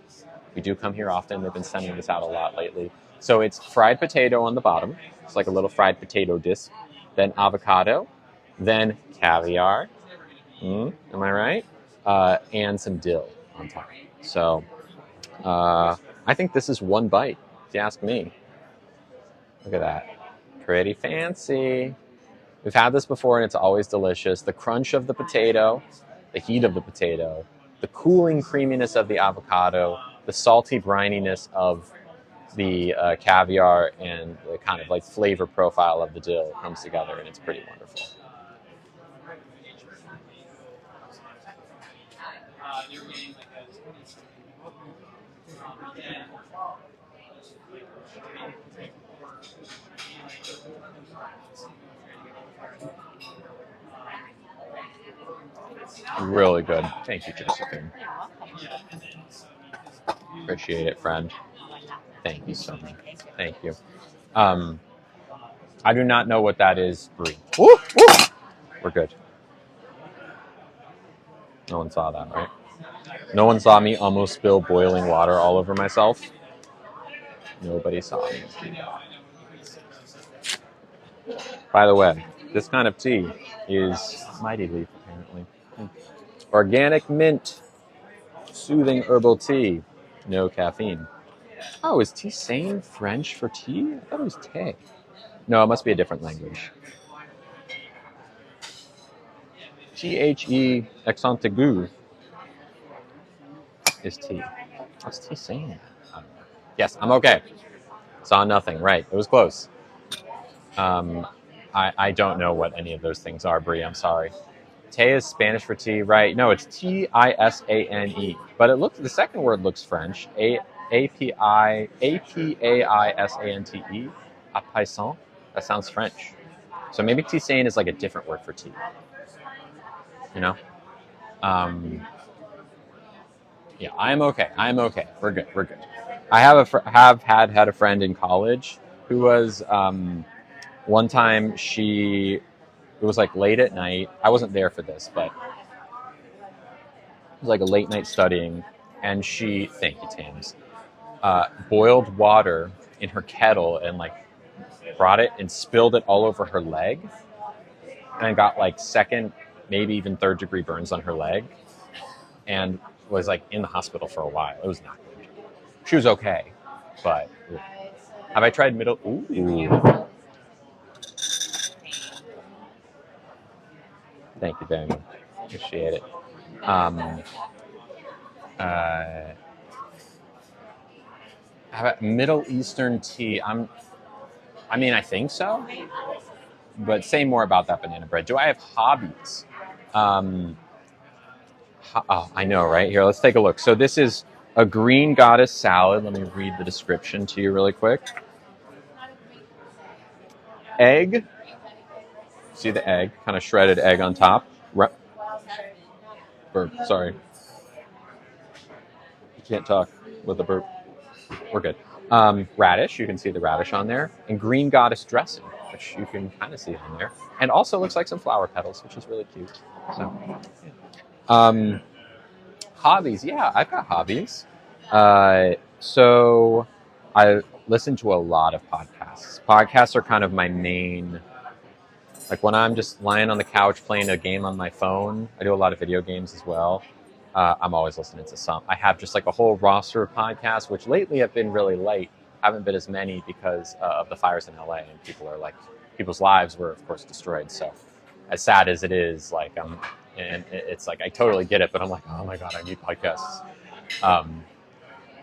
We do come here often. They've been sending this out a lot lately. So it's fried potato on the bottom. It's like a little fried potato disc. Then avocado. Then caviar. Am I right? And some dill on top. So I think this is one bite, if you ask me. Look at that. Pretty fancy. We've had this before and it's always delicious. The crunch of the potato, the heat of the potato, the cooling creaminess of the avocado, the salty brininess of the caviar and the kind of like flavor profile of the dill comes together, and it's pretty wonderful. Really good. Thank you, Josephine. You're welcome. Appreciate it, friend. Thank you so much. Thank you. I do not know what that is, Brie. Woo, woo. We're good. No one saw that, right? No one saw me almost spill boiling water all over myself. Nobody saw me. By the way, this kind of tea is mighty leaf, apparently. Organic mint, soothing herbal tea, no caffeine. Oh, is tisane French for tea? I thought it was té. No, it must be a different language. T-H-E accent aigu is tea. What's tisane? I don't know. Yes, I'm okay. Saw nothing. Right, it was close. I don't know what any of those things are, Brie. I'm sorry. Té is Spanish for tea, right? No, it's Tisane. But it looks, the second word looks French. Apaisante. A paysan. That sounds French. So maybe tisane is like a different word for tea. You know? Yeah, I'm okay. I'm okay. We're good. We're good. I have had a friend in college who was one time it was like late at night. I wasn't there for this, but it was like a late night studying, and thank you, Tams, boiled water in her kettle and like brought it and spilled it all over her leg, and got like second, maybe even third degree burns on her leg, and was like in the hospital for a while. It was not good. She was okay, but have I tried middle? Ooh. Thank you very much. Appreciate it. How about Middle Eastern tea? I think so. But say more about that banana bread. Do I have hobbies? Oh, I know, right? Here, let's take a look. So this is a green goddess salad. Let me read the description to you really quick. Egg. See the egg? Kind of shredded egg on top. Burp, sorry. You can't talk with a burp. We're good. Radish, you can see the radish on there. And green goddess dressing, which you can kind of see on there. And also looks like some flower petals, which is really cute. So, yeah. Hobbies, yeah, I've got hobbies. So I listen to a lot of podcasts. Podcasts are kind of my main, like when I'm just lying on the couch playing a game on my phone. I do a lot of video games as well. I'm always listening to some. I have just like a whole roster of podcasts, which lately have been really light. Haven't been as many because of the fires in LA, and people's lives were of course destroyed. So as sad as it is, like and it's like I totally get it, but I'm like, oh my god, I need podcasts.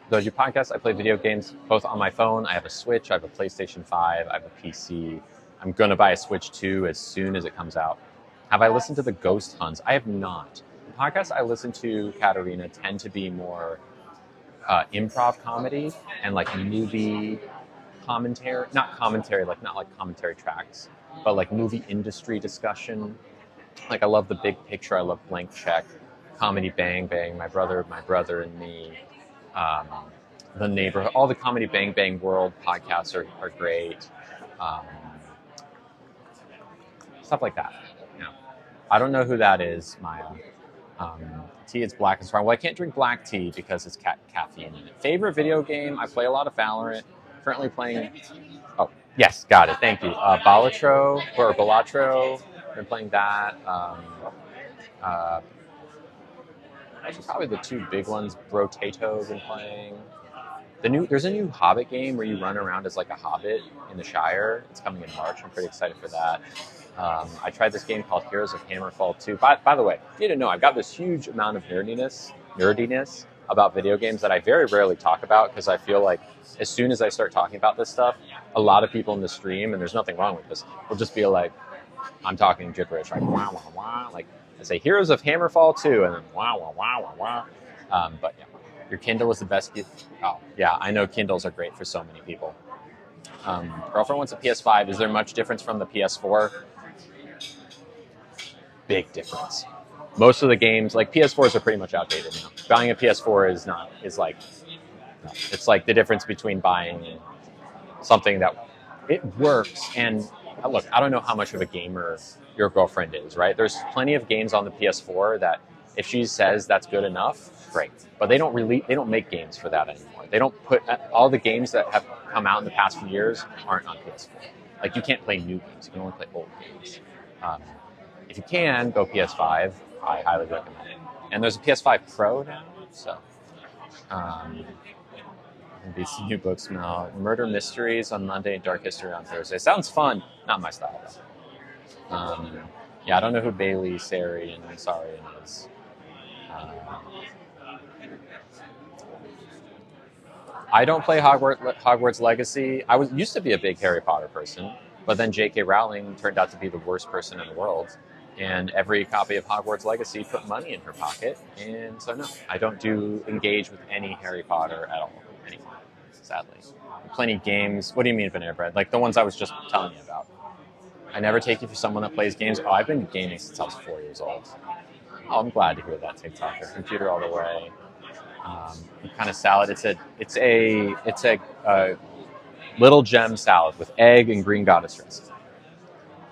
Do I do podcasts? I play video games both on my phone. I have a Switch, I have a PlayStation 5, I have a PC. I'm gonna buy a Switch 2 as soon as it comes out. Have I listened to the Ghost Hunts? I have not. The podcasts I listen to, Katerina, tend to be more improv comedy and like movie commentary, not commentary, like not like commentary tracks, but like movie industry discussion. Like I love The Big Picture, I love Blank Check, Comedy Bang Bang, My Brother and Me, The Neighborhood, all the Comedy Bang Bang World podcasts are great. Stuff like that. You know, I don't know who that is, Maya. Tea is black and strong. Well, I can't drink black tea because it's caffeine in it. Favorite video game? I play a lot of Valorant. Currently playing. Oh, yes, got it. Thank you. Balatro. Been playing that. Actually, probably the two big ones. Brotato been playing. There's a new Hobbit game where you run around as like a hobbit in the Shire. It's coming in March. I'm pretty excited for that. I tried this game called Heroes of Hammerfall 2. By the way, you didn't know I've got this huge amount of nerdiness about video games that I very rarely talk about, because I feel like as soon as I start talking about this stuff, a lot of people in the stream, and there's nothing wrong with this, will just be like, I'm talking gibberish, like wah wah wah, like I say Heroes of Hammerfall 2, and then wah wah wah wah wah. But yeah, your Kindle is the best gift. Oh yeah, I know Kindles are great for so many people. Girlfriend wants a PS5. Is there much difference from the PS4? Big difference. Most of the games, like PS4s, are pretty much outdated now. Buying a PS4 is like, no, it's like the difference between buying something that it works. And look, I don't know how much of a gamer your girlfriend is, right? There's plenty of games on the PS4 that if she says that's good enough, great. But they don't make games for that anymore. They don't put all the games that have come out in the past few years aren't on PS4. Like you can't play new games; you can only play old games. If you can, go PS5. I highly recommend it. And there's a PS5 Pro now, so these new books smell. Murder Mysteries on Monday and Dark History on Thursday. Sounds fun. Not my style, though. Yeah, I don't know who Bailey Sarian is. I don't play Hogwarts Legacy. I used to be a big Harry Potter person, but then J.K. Rowling turned out to be the worst person in the world. And every copy of Hogwarts Legacy put money in her pocket. And so no, I don't engage with any Harry Potter at all anymore, sadly. Plenty of games. What do you mean, Banana Bread? Like the ones I was just telling you about. I never take you for someone that plays games. Oh, I've been gaming since I was 4 years old. Oh, I'm glad to hear that, TikToker. Computer all the way. Kind of salad. It's a little gem salad with egg and green goddess dressing.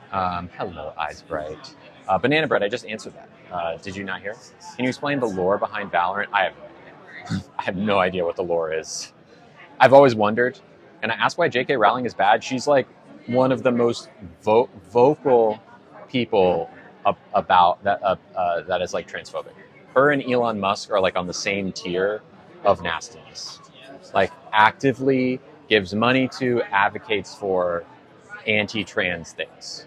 Hello, Eyes Bright. Banana Bread, I just answered that. Did you not hear? Can you explain the lore behind Valorant? I have no idea. I have no idea what the lore is. I've always wondered, and I asked why J.K. Rowling is bad. She's like one of the most vocal people about that that is like transphobic. Her and Elon Musk are like on the same tier of nastiness. Like actively gives money to, advocates for anti-trans things.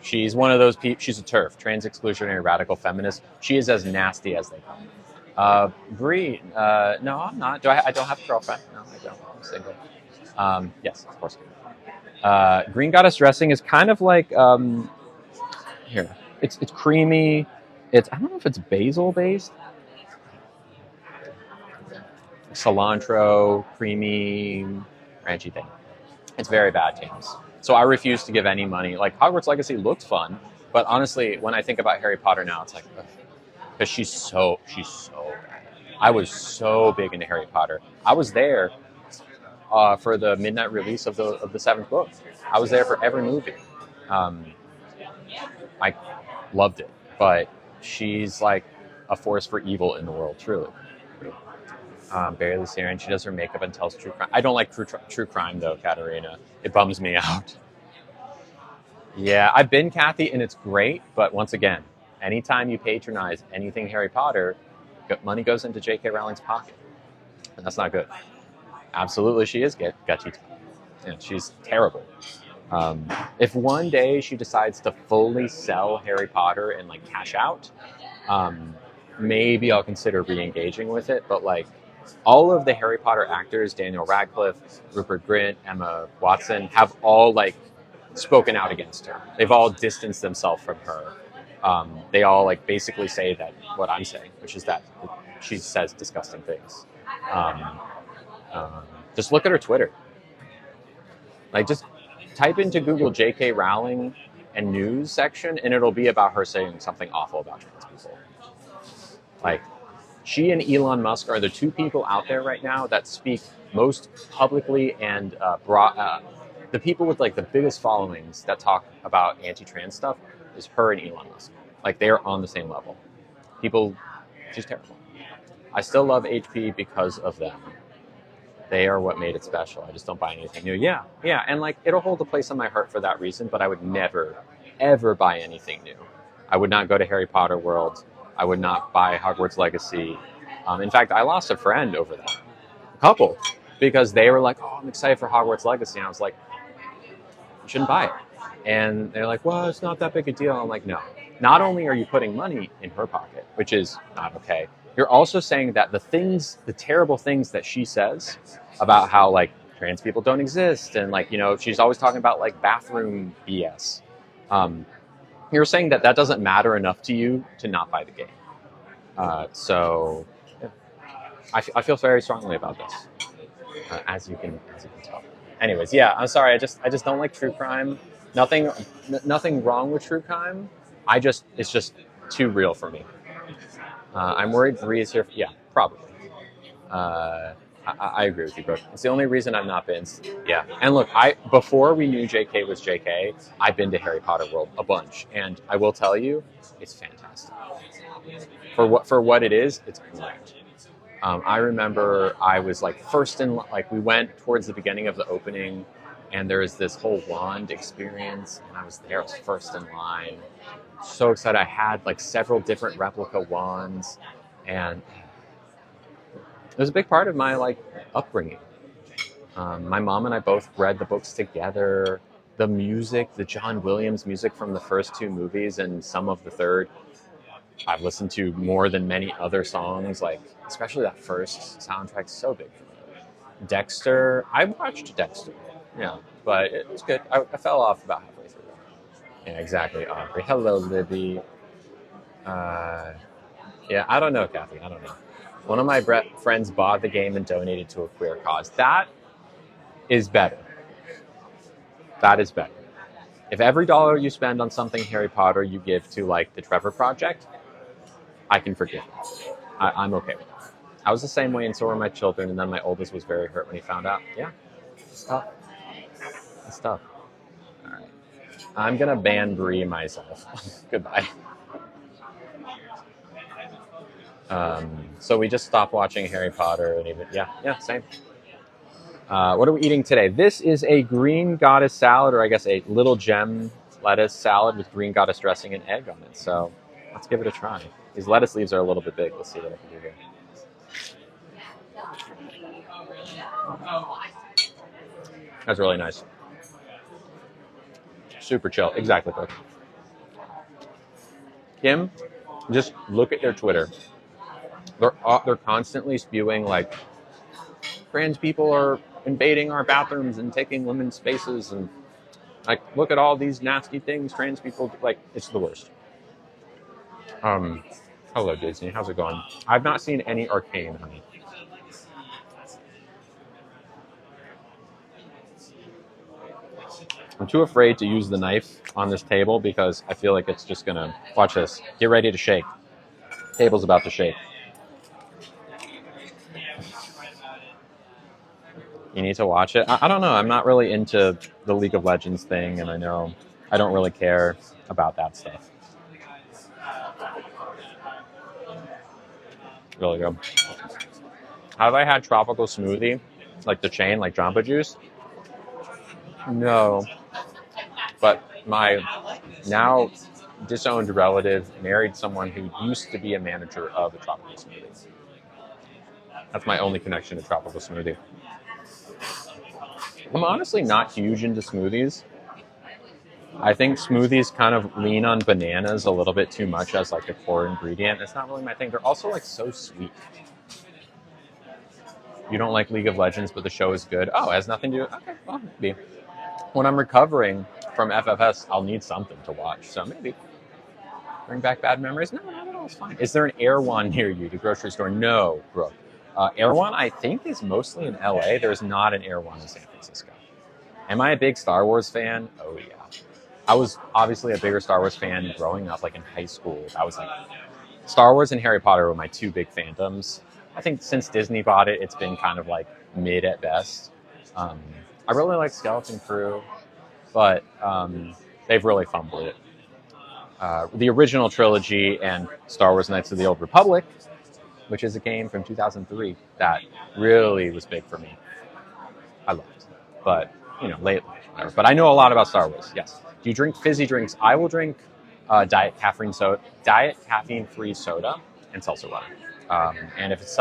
She's one of those people. She's a TERF, trans exclusionary radical feminist. She is as nasty as they come. Bree, no, I'm not. I don't have a girlfriend. No, I don't. I'm single. Yes, of course. Green goddess dressing is kind of like here. It's creamy. I don't know if it's basil based. Cilantro, creamy, ranchy thing. It's very bad taste. So I refuse to give any money. Like Hogwarts Legacy looked fun, but honestly, when I think about Harry Potter now, it's like, because she's so bad. I was so big into Harry Potter. I was there for the midnight release of the seventh book. I was there for every movie. I loved it, but she's like a force for evil in the world, truly. Barely Syrian. She does her makeup and tells true crime. I don't like true crime though, Katarina. It bums me out. Yeah, I've been Kathy, and it's great. But once again, anytime you patronize anything Harry Potter, money goes into J.K. Rowling's pocket, and that's not good. Absolutely, she is gutchy. Yeah, she's terrible. If one day she decides to fully sell Harry Potter and like cash out, maybe I'll consider re-engaging with it. But like, all of the Harry Potter actors, Daniel Radcliffe, Rupert Grint, Emma Watson, have all like spoken out against her. They've all distanced themselves from her. They all like basically say that what I'm saying, which is that she says disgusting things. Just look at her Twitter. Like, just type into Google J.K. Rowling and news section, and it'll be about her saying something awful about trans people. Like, she and Elon Musk are the two people out there right now that speak most publicly and the people with like the biggest followings that talk about anti-trans stuff is her and Elon Musk. Like, they are on the same level. She's terrible. I still love HP because of them. They are what made it special. I just don't buy anything new. Yeah, and like, it'll hold a place in my heart for that reason, but I would never, ever buy anything new. I would not go to Harry Potter World. I would not buy Hogwarts Legacy. In fact, I lost a friend over that. A couple. Because they were like, oh, I'm excited for Hogwarts Legacy. And I was like, you shouldn't buy it. And they're like, well, it's not that big a deal. I'm like, no. Not only are you putting money in her pocket, which is not okay, you're also saying that the terrible things that she says about how like trans people don't exist, and like, you know, she's always talking about like bathroom BS. Um, you're saying that that doesn't matter enough to you to not buy the game. So yeah, I feel very strongly about this, as you can tell. Anyways, yeah, I'm sorry. I just don't like true crime. Nothing wrong with true crime. It's just too real for me. I'm worried Bree is here. Yeah, probably. I agree with you, bro. It's the only reason I've not been. Yeah, and look, before we knew JK was JK, I've been to Harry Potter World a bunch, and I will tell you, it's fantastic. For what it is, it's great. I remember I was like first in, like we went towards the beginning of the opening, and there was this whole wand experience, and I was there, I was first in line. So excited! I had like several different replica wands, and it was a big part of my like upbringing. My mom and I both read the books together. The music, the John Williams music from the first two movies and some of the third, I've listened to more than many other songs. Like especially that first soundtrack, so big for me. Dexter, I watched Dexter, yeah, but it was good. I fell off about halfway through. Yeah, exactly. Aubrey, hello, Libby. Yeah, I don't know, Kathy. I don't know. One of my friends bought the game and donated to a queer cause. That is better. That is better. If every dollar you spend on something Harry Potter you give to like the Trevor Project, I can forgive it. I'm okay with it. I was the same way, and so were my children. And then my oldest was very hurt when he found out. Yeah, it's tough. It's tough. All right, I'm gonna ban Bree myself. Goodbye. So we just stopped watching Harry Potter, and even yeah, same. What are we eating today? This is a green goddess salad, or I guess a little gem lettuce salad with green goddess dressing and egg on it. So let's give it a try. These lettuce leaves are a little bit big. Let's see what I can do here. That's really nice. Super chill. Exactly. Kim, just look at their Twitter. They're constantly spewing like trans people are invading our bathrooms and taking women's spaces, and like look at all these nasty things trans people do. Like it's the worst. Hello Disney, how's it going? I've not seen any Arcane, honey. I'm too afraid to use the knife on this table because I feel like it's just gonna, watch this, get ready to shake. Table's about to shake. You need to watch it. I don't know. I'm not really into the League of Legends thing, and I know I don't really care about that stuff. Really good. Have I had tropical smoothie, like the chain, like Jamba Juice? No. But my now disowned relative married someone who used to be a manager of a tropical smoothie. That's my only connection to tropical smoothie. I'm honestly not huge into smoothies. I think smoothies kind of lean on bananas a little bit too much as like a core ingredient. It's not really my thing. They're also like so sweet. You don't like League of Legends, but the show is good. Oh, it has nothing to do. Okay, well, maybe. When I'm recovering from FFS, I'll need something to watch. So maybe bring back bad memories. No, not at all. It's fine. Is there an Erewhon near you? The grocery store? No, Brooke. Erewhon, I think, is mostly in LA. There's not an Erewhon in San Francisco. Am I a big Star Wars fan? Oh, yeah. I was obviously a bigger Star Wars fan growing up, like in high school. I was like, Star Wars and Harry Potter were my two big fandoms. I think since Disney bought it, it's been kind of like mid at best. I really like Skeleton Crew, but they've really fumbled it. The original trilogy and Star Wars Knights of the Old Republic, which is a game from 2003 that really was big for me. I loved it. But, you know, lately. But I know a lot about Star Wars, yes. Do you drink fizzy drinks? I will drink diet caffeine-free soda and seltzer water. And if it's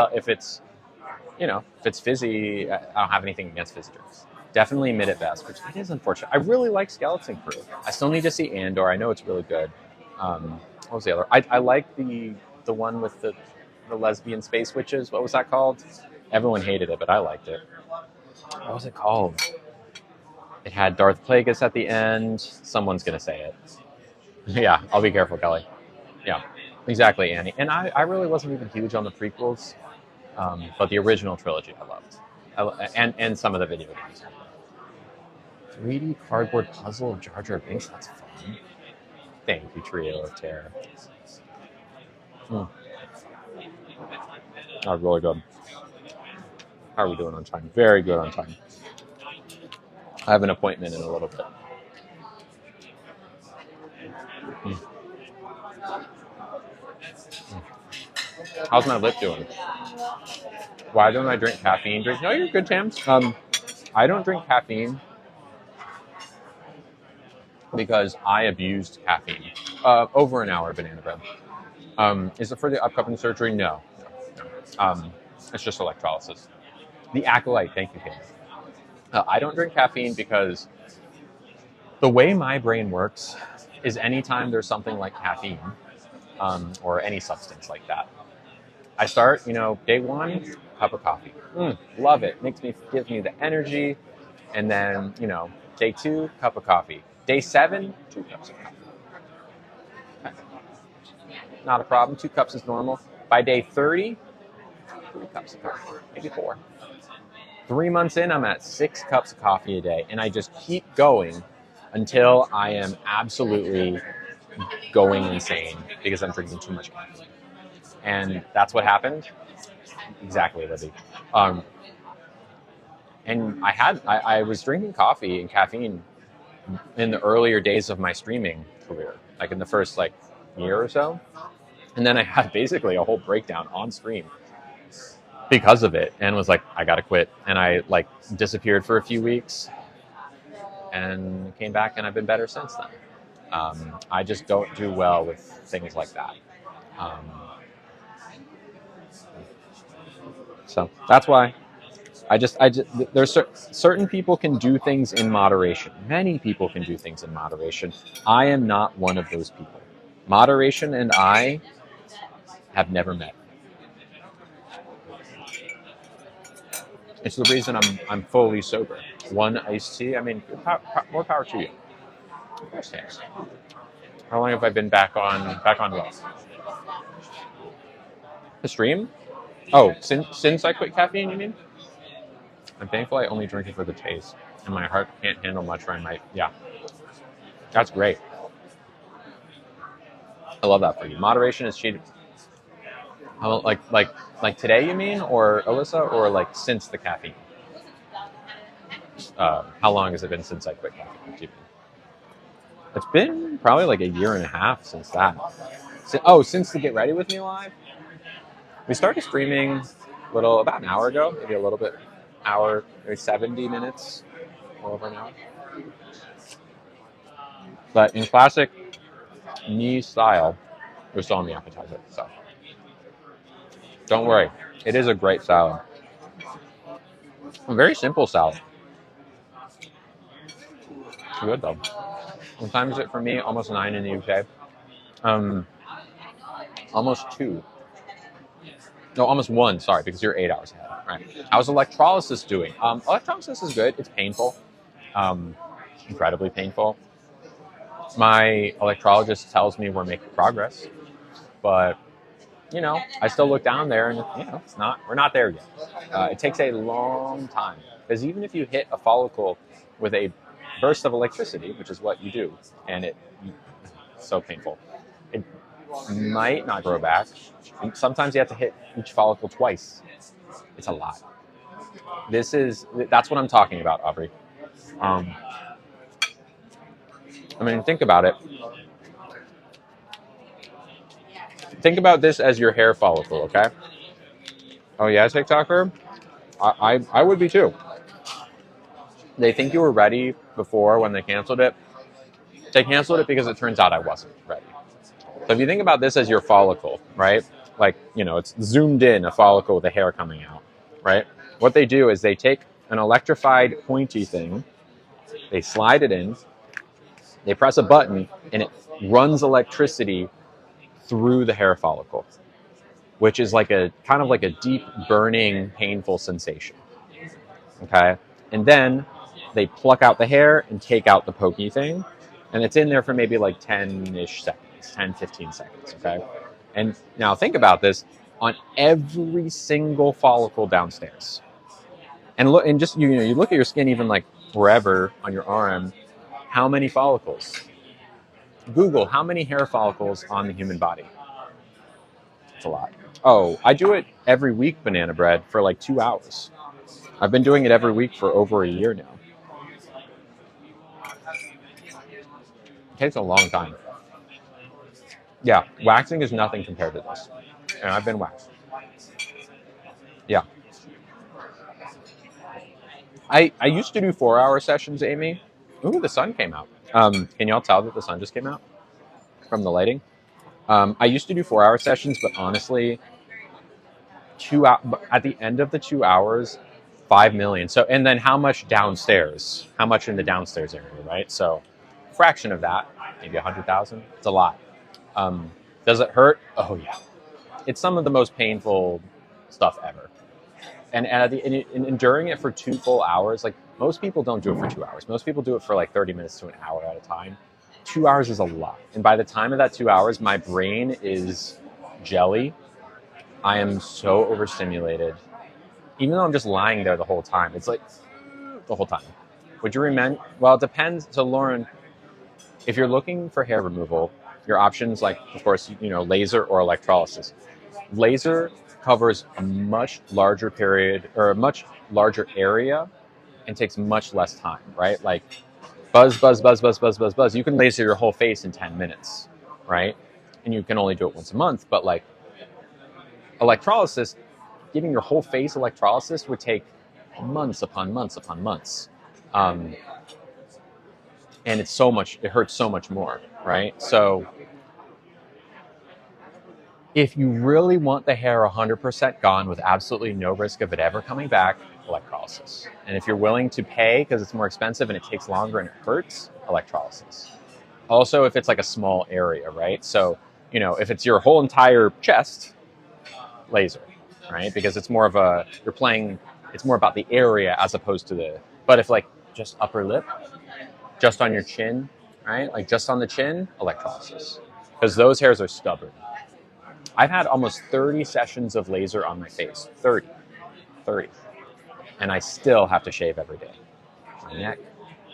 fizzy, I don't have anything against fizzy drinks. Definitely mid at best, which it is unfortunate. I really like Skeleton Crew. I still need to see Andor. I know it's really good. What was the other? I like the one with the the lesbian space witches. What was that called? Everyone hated it, but I liked it. What was it called? It had Darth Plagueis at the end. Someone's gonna say it. Yeah, I'll be careful, Kelly. Yeah, exactly, Annie. And I really wasn't even huge on the prequels, but the original trilogy I loved, and some of the video games. 3D cardboard puzzle of Jar Jar Binks. That's fun. Thank you, Trio of Terror. That was really good. How are we doing on time? Very good on time. I have an appointment in a little bit. How's my lip doing? Why don't I drink caffeine drinks? No, you're good, Tams. I don't drink caffeine because I abused caffeine. Over an hour banana bread. Is it for the upcoming surgery? No. It's just electrolysis. The Acolyte, thank you, Kim. I don't drink caffeine because the way my brain works is anytime there's something like caffeine or any substance like that, I start, day one, cup of coffee. Love it. Gives me the energy. And then, day 2, cup of coffee. Day 7, 2 cups of coffee. Okay. Not a problem. 2 cups is normal. By day 30, 3 cups of coffee, maybe 4. 3 months in, I'm at 6 cups of coffee a day. And I just keep going until I am absolutely going insane because I'm drinking too much caffeine. And that's what happened. Exactly, Libby. And I was drinking coffee and caffeine in the earlier days of my streaming career, like in the first year or so. And then I had basically a whole breakdown on stream because of it, and was like, I gotta quit. And I disappeared for a few weeks and came back, and I've been better since then. I just don't do well with things like that. So that's why there's certain people can do things in moderation. Many people can do things in moderation. I am not one of those people. Moderation and I have never met. It's the reason I'm fully sober. 1 iced tea. I mean, more power to you. Thanks. How long have I been back on what? The stream? Oh, since I quit caffeine, you mean? I'm thankful I only drink it for the taste, and my heart can't handle much, or I might. Yeah, that's great. I love that for you. Moderation is cheating. Like today, you mean, or Alyssa, or since the caffeine? How long has it been since I quit caffeine? It's been probably a year and a half since that. Since the Get Ready With Me live. We started streaming about an hour ago, maybe a little bit, maybe 70 minutes, over an hour. But in classic me style, we're still on the appetizer, so don't worry. It is a great salad. A very simple salad. Good though. What time is it for me? Almost 9 in the UK. Almost 2. No, almost 1, sorry, because you're 8 hours ahead. All right. How's electrolysis doing? Electrolysis is good. It's painful. Incredibly painful. My electrologist tells me we're making progress, but I still look down there and we're not there yet. It takes a long time, because even if you hit a follicle with a burst of electricity, which is what you do, and it's so painful, it might not grow back. Sometimes you have to hit each follicle twice. It's a lot. That's what I'm talking about, Aubrey. Think about it. Think about this as your hair follicle, okay? Oh yeah, TikToker? I would be too. They think you were ready before when they canceled it. They canceled it because it turns out I wasn't ready. So if you think about this as your follicle, right? It's zoomed in, a follicle with the hair coming out, right? What they do is they take an electrified pointy thing, they slide it in, they press a button, and it runs electricity through the hair follicle. which is like a kind of like a deep burning, painful sensation. Okay, and then they pluck out the hair and take out the pokey thing, and it's in there for maybe like 10-ish seconds, 10, 15 seconds. Okay, and now think about this on every single follicle downstairs. And look, and just you look at your skin, even like wherever on your arm, how many follicles? Google how many hair follicles on the human body. It's a lot. Oh, I do it every week, banana bread, for like 2 hours. I've been doing it every week for over a year now. It takes a long time. Yeah, waxing is nothing compared to this. And I've been waxed. Yeah. I used to do 4-hour sessions, Amy. Ooh, the sun came out. Can y'all tell that the sun just came out from the lighting? I used to do 4-hour sessions, but honestly, at the end of the 2 hours, 5 million. So, and then how much downstairs? How much in the downstairs area, right? So, fraction of that, maybe 100,000. It's a lot. Does it hurt? Oh yeah. It's some of the most painful stuff ever. And enduring it for 2 full hours, like most people don't do it for 2 hours. Most people do it for like 30 minutes to an hour at a time. 2 hours is a lot. And by the time of that 2 hours, my brain is jelly. I am so overstimulated. Even though I'm just lying there the whole time, it's like the whole time. Would you recommend? Well, it depends. So Lauren, if you're looking for hair removal, your options, like, of course, laser or electrolysis. Laser covers a much larger period or a much larger area and takes much less time, right? Like buzz, buzz, buzz, buzz, buzz, buzz, buzz. You can laser your whole face in 10 minutes, right? And you can only do it once a month, but like electrolysis, giving your whole face electrolysis would take months upon months upon months. And it hurts so much more, right? So if you really want the hair 100% gone with absolutely no risk of it ever coming back, electrolysis. And if you're willing to pay because it's more expensive and it takes longer and it hurts, electrolysis. Also, if it's like a small area, right? So, if it's your whole entire chest, laser, right? Because it's more of it's more about the area as opposed to but if like just upper lip, just on your chin, right? Like just on the chin, electrolysis. Because those hairs are stubborn. I've had almost 30 sessions of laser on my face. 30. And I still have to shave every day. My neck,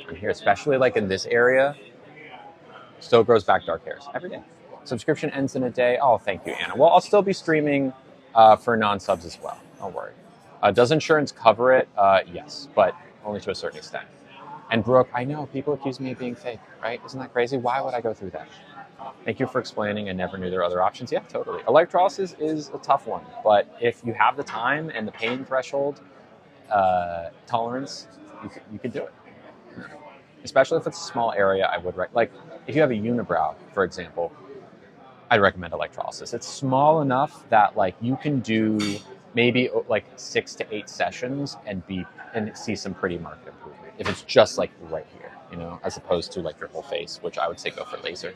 I'm here, especially like in this area, still grows back dark hairs every day. Subscription ends in a day. Oh, thank you, Anna. Well, I'll still be streaming for non-subs as well. Don't worry. Does insurance cover it? Yes, but only to a certain extent. And Brooke, I know people accuse me of being fake, right? Isn't that crazy? Why would I go through that? Thank you for explaining. I never knew there were other options. Yeah, totally. Electrolysis is a tough one, but if you have the time and the pain threshold tolerance, you could do it. Especially if it's a small area, I would like if you have a unibrow, for example, I'd recommend electrolysis. It's small enough that like you can do maybe like 6 to 8 sessions and see some pretty marked improvement. If it's just like right here, as opposed to like your whole face, which I would say go for laser.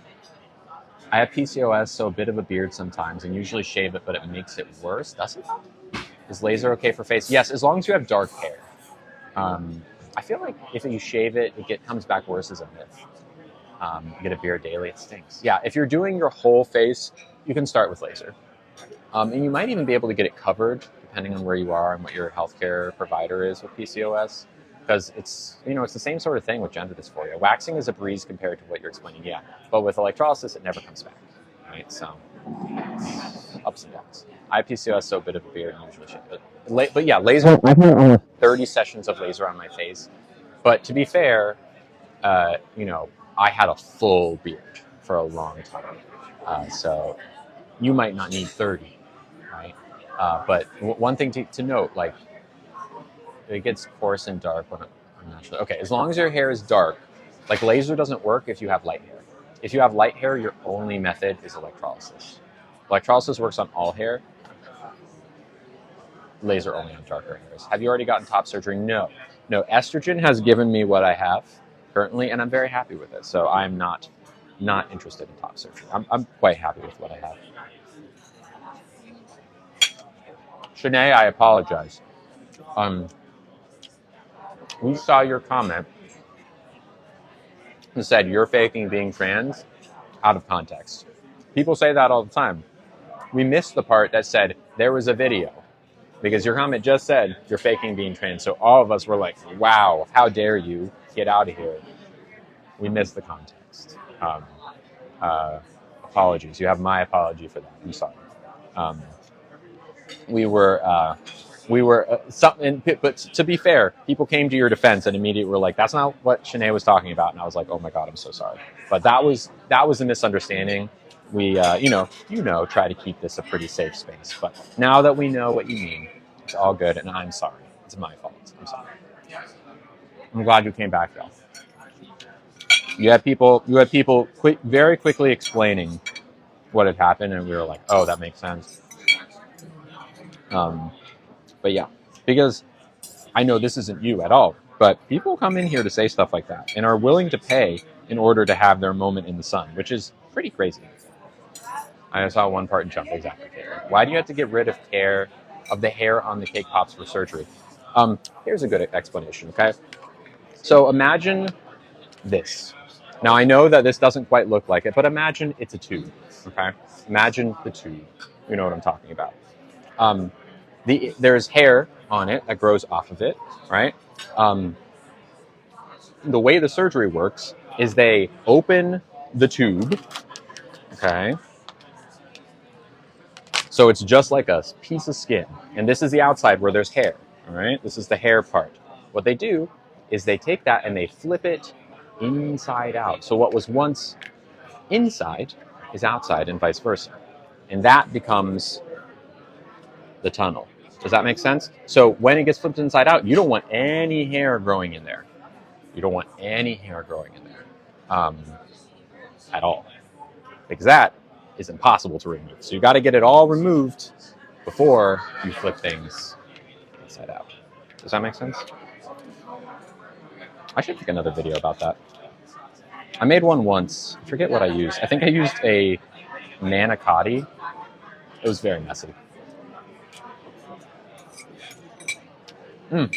I have PCOS, so a bit of a beard sometimes, and usually shave it, but it makes it worse. Does it? Is laser okay for face? Yes, as long as you have dark hair. I feel like if you shave it, comes back worse as a myth. You get a beard daily, it stinks. Yeah, if you're doing your whole face, you can start with laser. And you might even be able to get it covered, depending on where you are and what your healthcare provider is with PCOS. Because it's the same sort of thing with gender dysphoria. Waxing is a breeze compared to what you're explaining, yeah. But with electrolysis, it never comes back, right? So, ups and downs. I have PCOS, so a bit of a beard and usually shave it. But yeah, laser, I've had almost 30 sessions of laser on my face. But to be fair, I had a full beard for a long time. So you might not need 30, right? But one thing to note, like, it gets coarse and dark when I'm not sure. Okay, as long as your hair is dark, like laser doesn't work if you have light hair. If you have light hair, your only method is electrolysis. Electrolysis works on all hair. Laser only on darker hairs. Have you already gotten top surgery? No. Estrogen has given me what I have currently, and I'm very happy with it. So I'm not interested in top surgery. I'm quite happy with what I have. Shanae, I apologize. We saw your comment and said you're faking being trans out of context. People say that all the time. We missed the part that said there was a video because your comment just said you're faking being trans. So all of us were like, wow, how dare you get out of here. We missed the context. Apologies. You have my apology for that. I'm sorry. But to be fair, people came to your defense and immediately were like, that's not what Shanae was talking about. And I was like, oh my God, I'm so sorry. But that was a misunderstanding. We, try to keep this a pretty safe space. But now that we know what you mean, it's all good. And I'm sorry. It's my fault. I'm sorry. I'm glad you came back though. You had people very quickly explaining what had happened. And we were like, oh, that makes sense. But yeah, because I know this isn't you at all, but people come in here to say stuff like that and are willing to pay in order to have their moment in the sun, which is pretty crazy. I saw one part in Jump exactly. Why do you have to get rid of the hair on the cake pops for surgery? Here's a good explanation, okay? So imagine this. Now I know that this doesn't quite look like it, but imagine it's a tube, okay? Imagine the tube. You know what I'm talking about. There's hair on it that grows off of it, right? The way the surgery works is they open the tube, okay? So it's just like a piece of skin. And this is the outside where there's hair, all right? This is the hair part. What they do is they take that and they flip it inside out. So what was once inside is outside and vice versa. And that becomes the tunnel. Does that make sense? So when it gets flipped inside out, you don't want any hair growing in there. You don't want any hair growing in there at all. Because that is impossible to remove. So you got to get it all removed before you flip things inside out. Does that make sense? I should make another video about that. I made one once. I forget what I used. I think I used a manicotti. It was very messy. I'm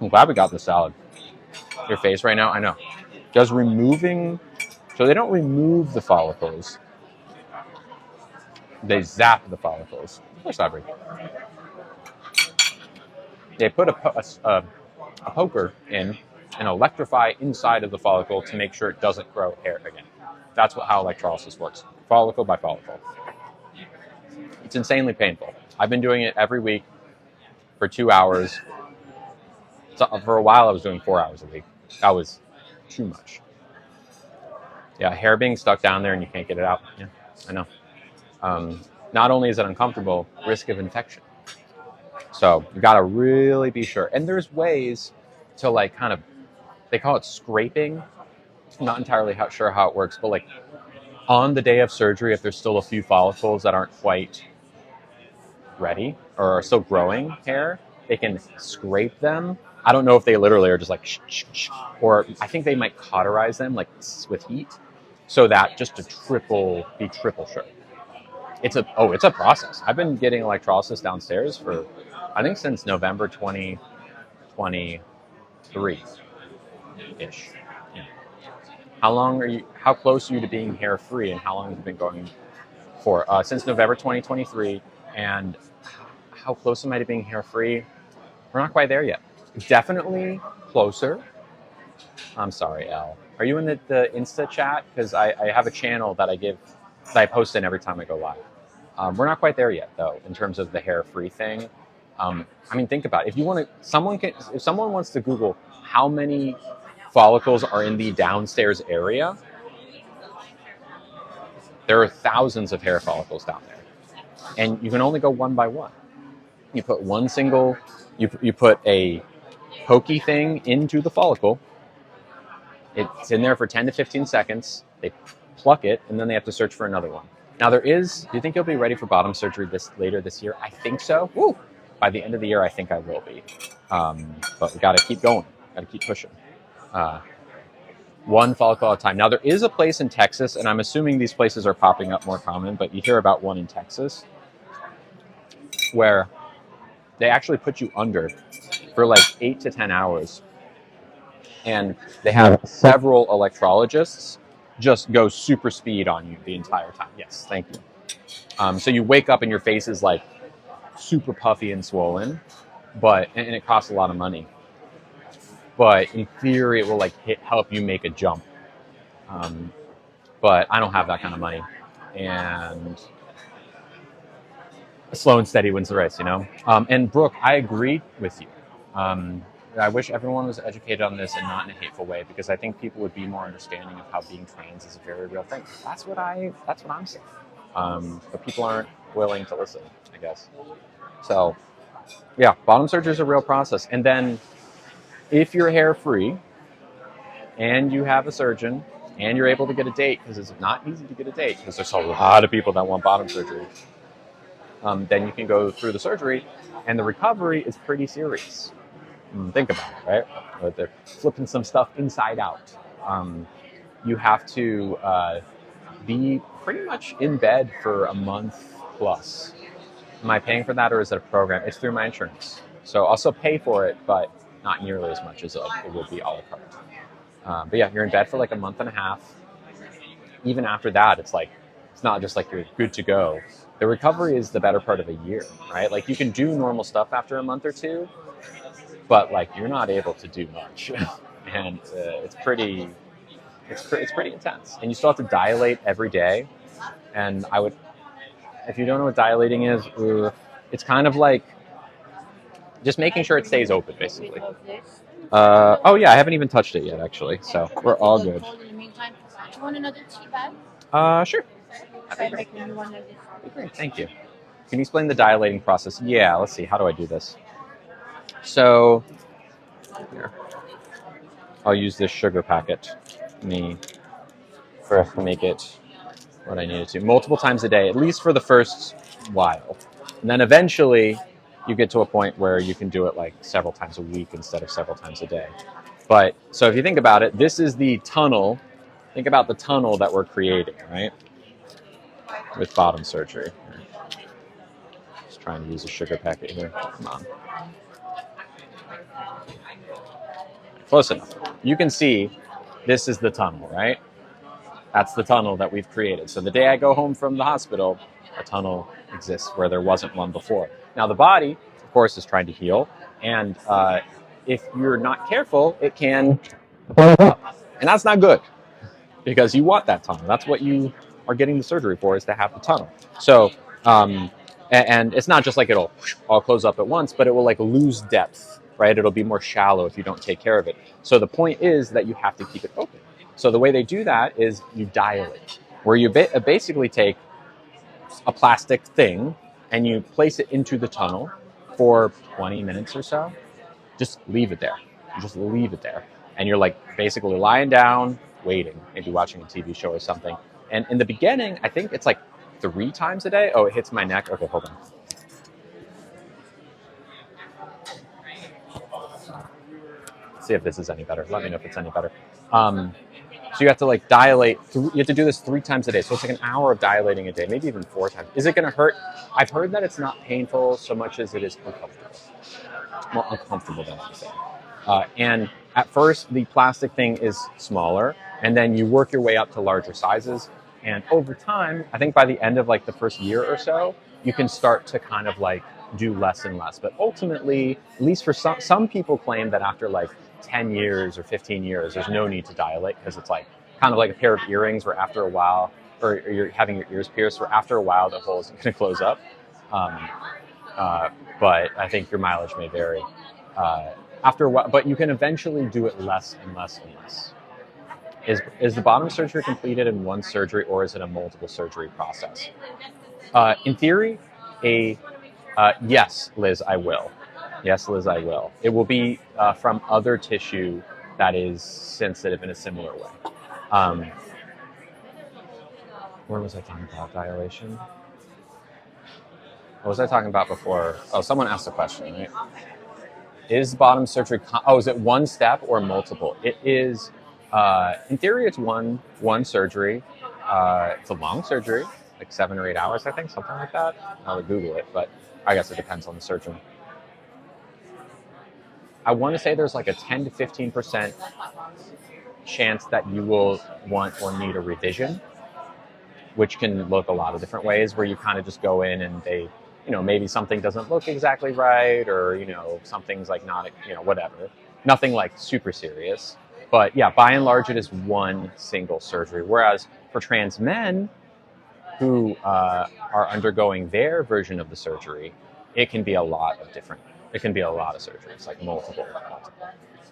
glad we got the salad. Your face right now, I know. Does removing, so they don't remove the follicles. They zap the follicles. Where's Aubrey? They put a poker in and electrify inside of the follicle to make sure it doesn't grow hair again. That's how electrolysis works, follicle by follicle. It's insanely painful. I've been doing it every week for 2 hours. So for a while, I was doing 4 hours a week. That was too much. Yeah, hair being stuck down there and you can't get it out. Yeah, I know. Not only is it uncomfortable, risk of infection. So you got to really be sure. And there's ways to like kind of, they call it scraping. I'm not entirely sure how it works, but like on the day of surgery, if there's still a few follicles that aren't quite ready or are still growing hair, they can scrape them. I don't know if they literally are just like, or I think they might cauterize them like with heat so that just to be triple sure. It's a process. I've been getting electrolysis downstairs for, I think since November 2023-ish. Yeah. How close are you to being hair free and how long have you been going for? Since November 2023, and how close am I to being hair free? We're not quite there yet. Definitely closer. I'm sorry, Elle. Are you in the Insta chat? Because I have a channel that I post in every time I go live. We're not quite there yet, though, in terms of the hair-free thing. I mean, think about it. If someone wants to Google how many follicles are in the downstairs area, there are thousands of hair follicles down there, and you can only go one by one. You put you put a pokey thing into the follicle. It's in there for 10 to 15 seconds. They pluck it, and then they have to search for another one. Now do you think you'll be ready for bottom surgery later this year? I think so. Woo! By the end of the year, I think I will be. But we got to keep going. Got to keep pushing. One follicle at a time. Now there is a place in Texas, and I'm assuming these places are popping up more common, but you hear about one in Texas where they actually put you under for like 8 to 10 hours. And they have several electrologists just go super speed on you the entire time. Yes, thank you. So you wake up and your face is like super puffy and swollen, and it costs a lot of money. But in theory, it will like help you make a jump. But I don't have that kind of money, and slow and steady wins the race, you know. And Brooke, I agree with you. I wish everyone was educated on this and not in a hateful way, because I think people would be more understanding of how being trans is a very real thing. That's what I'm saying. But people aren't willing to listen, I guess. So, yeah, bottom surgery is a real process. And then, if you're hair free, and you have a surgeon, and you're able to get a date, because it's not easy to get a date, because there's a lot of people that want bottom surgery. Then you can go through the surgery, and the recovery is pretty serious. Think about it, right? They're flipping some stuff inside out. You have to be pretty much in bed for a month plus. Am I paying for that, or is it a program? It's through my insurance. So I'll still pay for it, but not nearly as much as it would be a la carte. But yeah, you're in bed for like a month and a half. Even after that, it's not just like you're good to go. The recovery is the better part of a year, right? Like you can do normal stuff after a month or two, but like you're not able to do much, and it's pretty intense. And you still have to dilate every day. And if you don't know what dilating is, it's kind of like just making sure it stays open, basically. Oh yeah, I haven't even touched it yet, actually, so we're all good. In the meantime, do you want another tea bag? Sure. I'll make you one of this. Great, thank you. Can you explain the dilating process? Yeah, let's see. How do I do this? So, here. I'll use this sugar packet to make it what I need it to. Multiple times a day, at least for the first while. And then eventually, you get to a point where you can do it like several times a week instead of several times a day. But, so if you think about it, this is the tunnel. Think about the tunnel that we're creating, right? With bottom surgery. Just trying to use a sugar packet here. Come on. Close enough. You can see this is the tunnel, right? That's the tunnel that we've created. So the day I go home from the hospital, a tunnel exists where there wasn't one before. Now the body, of course, is trying to heal. And if you're not careful, it can blow up. And that's not good, because you want that tunnel. That's what you are getting the surgery for, is to have the tunnel. So, and it's not just like it'll all close up at once, but it will like lose depth, right? It'll be more shallow if you don't take care of it. So the point is that you have to keep it open. So the way they do that is you dilate, where you basically take a plastic thing and you place it into the tunnel for 20 minutes or so. Just leave it there. Just leave it there. And you're like basically lying down, waiting, maybe watching a TV show or something. And in the beginning, I think it's like 3 times a day. Oh, it hits my neck. Okay, hold on. Let's see if this is any better. Let me know if it's any better. So you have to like dilate. You have to do this 3 times a day. So it's like an hour of dilating a day, maybe even 4 times. Is it going to hurt? I've heard that it's not painful so much as it is uncomfortable. More uncomfortable than anything. And at first, the plastic thing is smaller, and then you work your way up to larger sizes. And over time, I think by the end of like the first year or so, you can start to kind of like do less and less. But ultimately, at least for some people claim that after like 10 years or 15 years, there's no need to dilate, because it's like kind of like a pair of earrings where after a while, or you're having your ears pierced, where after a while the hole isn't going to close up. But I think your mileage may vary after a while, but you can eventually do it less and less and less. Is the bottom surgery completed in one surgery, or is it a multiple surgery process? In theory, yes, Liz, I will. Yes, Liz, I will. It will be from other tissue that is sensitive in a similar way. Where was I talking about dilation? What was I talking about before? Oh, someone asked a question, right? Is bottom surgery, is it one step or multiple? It is, in theory, it's one surgery. It's a long surgery. like 7 or 8 hours, I think, something like that. I'll Google it, but I guess it depends on the surgeon. I want to say there's like a 10 to 15% chance that you will want or need a revision, which can look a lot of different ways, where you kind of just go in and they, maybe something doesn't look exactly right, or, something's like not, whatever. Nothing like super serious. But yeah, by and large, it is one single surgery. Whereas for trans men who are undergoing their version of the surgery, it can be a lot of surgeries, like multiple.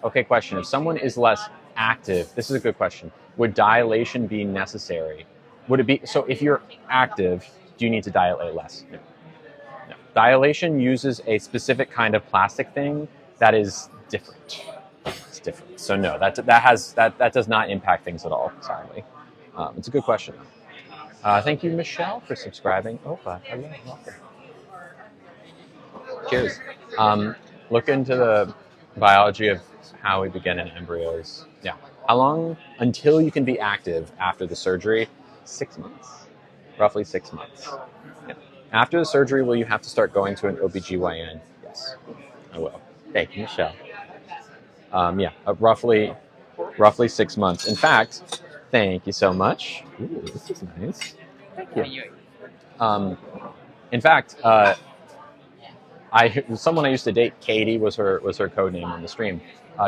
Okay, question. If someone is less active, this is a good question. Would dilation be necessary? Would it be, so if you're active, do you need to dilate less? No. Dilation uses a specific kind of plastic thing that is different. It's different. So no, that does not impact things at all, sadly. It's a good question. Thank you, Michelle, for subscribing. Opa, hello, welcome. Cheers. Look into the biology of how we begin in embryos. Yeah. How long until you can be active after the surgery? 6 months. Roughly 6 months. Yeah. After the surgery, will you have to start going to an OBGYN? Yes, I will. Thank you, Michelle. Roughly 6 months. In fact, thank you so much. Ooh, this is nice. Thank you. In fact, someone I used to date, Katie was her code name on the stream.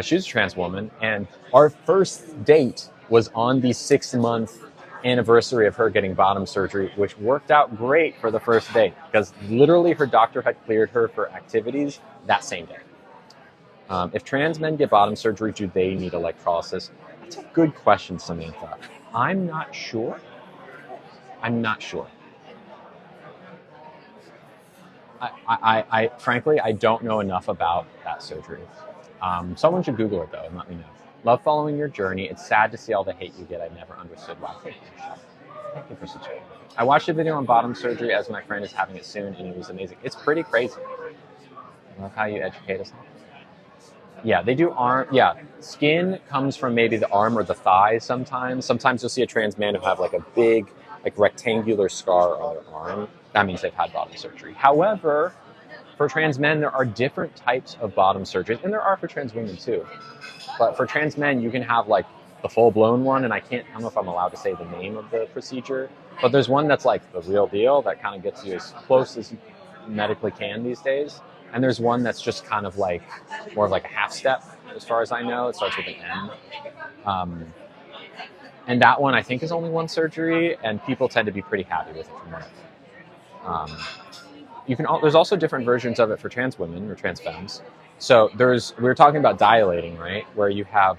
She's a trans woman, and our first date was on the 6-month anniversary of her getting bottom surgery, which worked out great for the first date because literally her doctor had cleared her for activities that same day. If trans men get bottom surgery, do they need electrolysis? That's a good question, Samantha. I'm not sure. I frankly, I don't know enough about that surgery. Someone should Google it though and let me know. Love following your journey. It's sad to see all the hate you get. I never understood why. Thank you for subscribing. I watched a video on bottom surgery as my friend is having it soon, and it was amazing. It's pretty crazy. I love how you educate us. Yeah, they do arm. Yeah, skin comes from maybe the arm or the thigh sometimes. Sometimes you'll see a trans man who have like a big, like rectangular scar on their arm. That means they've had bottom surgery. However, for trans men, there are different types of bottom surgeries, and there are for trans women too. But for trans men, you can have like the full-blown one, and I don't know if I'm allowed to say the name of the procedure, but there's one that's like the real deal that kind of gets you as close as you medically can these days. And there's one that's just kind of like more of like a half step, as far as I know. It starts with an M. And that one I think is only one surgery, and people tend to be pretty happy with it from what I've heard. There's also different versions of it for trans women or trans femmes. So we were talking about dilating, right? Where you have,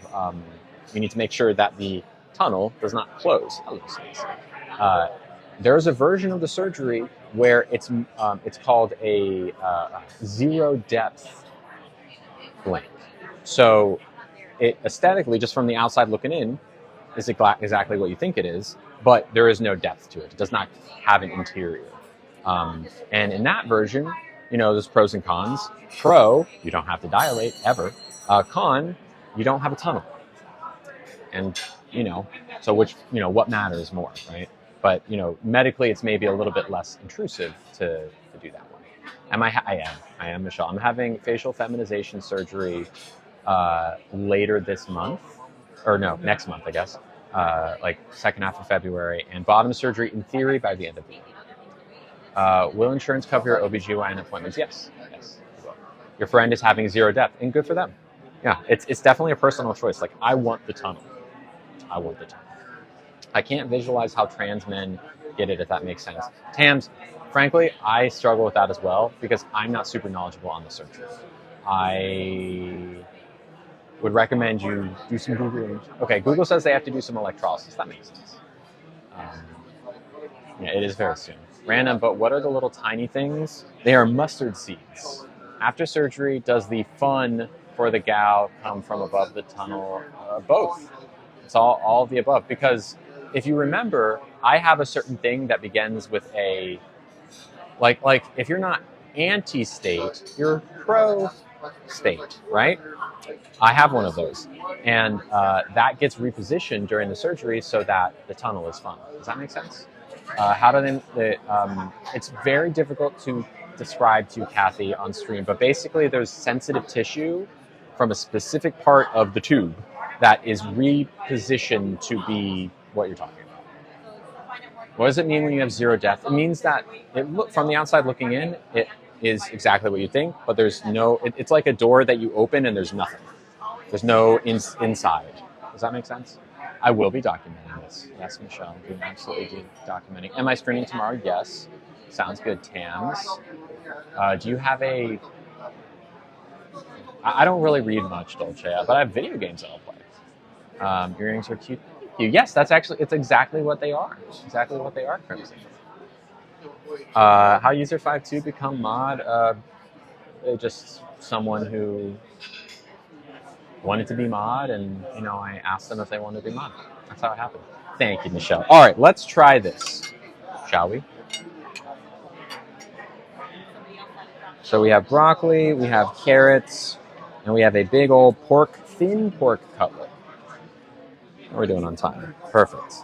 you need to make sure that the tunnel does not close. There's a version of the surgery where it's called a zero depth blank. So it aesthetically, just from the outside looking in, is exactly what you think it is, but there is no depth to it. It does not have an interior. And in that version, there's pros and cons. Pro, you don't have to dilate ever. Con, you don't have a tunnel. And, so what matters more, right? But, medically, it's maybe a little bit less intrusive to do that one. I am, Michelle. I'm having facial feminization surgery later this month. Or no, next month, I guess. Like second half of February. And bottom surgery, in theory, by the end of the year. Will insurance cover your OBGYN appointments? Yes. Your friend is having zero depth, and good for them. Yeah, it's definitely a personal choice. Like, I want the tunnel. I can't visualize how trans men get it, if that makes sense. Tams, frankly, I struggle with that as well because I'm not super knowledgeable on the surgery. I would recommend you do some Googling. Okay, Google says they have to do some electrolysis. That makes sense. Yeah, it is very soon. Random, but what are the little tiny things? They are mustard seeds. After surgery, does the fun for the gal come from above the tunnel? Both. It's all of the above. Because if you remember, I have a certain thing that begins with a, like if you're not anti-state, you're pro state, right? I have one of those. And that gets repositioned during the surgery so that the tunnel is fun. Does that make sense? How do it's very difficult to describe to Kathy on stream, but basically there's sensitive tissue from a specific part of the tube that is repositioned to be what you're talking about. What does it mean when you have zero depth? It means that from the outside looking in, it is exactly what you think, but there's no, it's like a door that you open and there's nothing. There's no inside. Does that make sense? I will be documenting this. Yes, Michelle, I'm absolutely documenting. Am I streaming tomorrow? Yes. Sounds good, Tams. Do you have a... I don't really read much, Dolce, but I have video games that I'll play. Earrings are cute. Thank you. Yes, it's exactly what they are. Exactly what they are, Crimson. How user 5.2 become mod? Just someone who wanted to be mod, and I asked them if they wanted to be mod. That's how it happened. Thank you, Michelle. All right, let's try this, shall we? So we have broccoli, we have carrots, and we have a big old thin pork cutlet. We're doing on time. Perfect.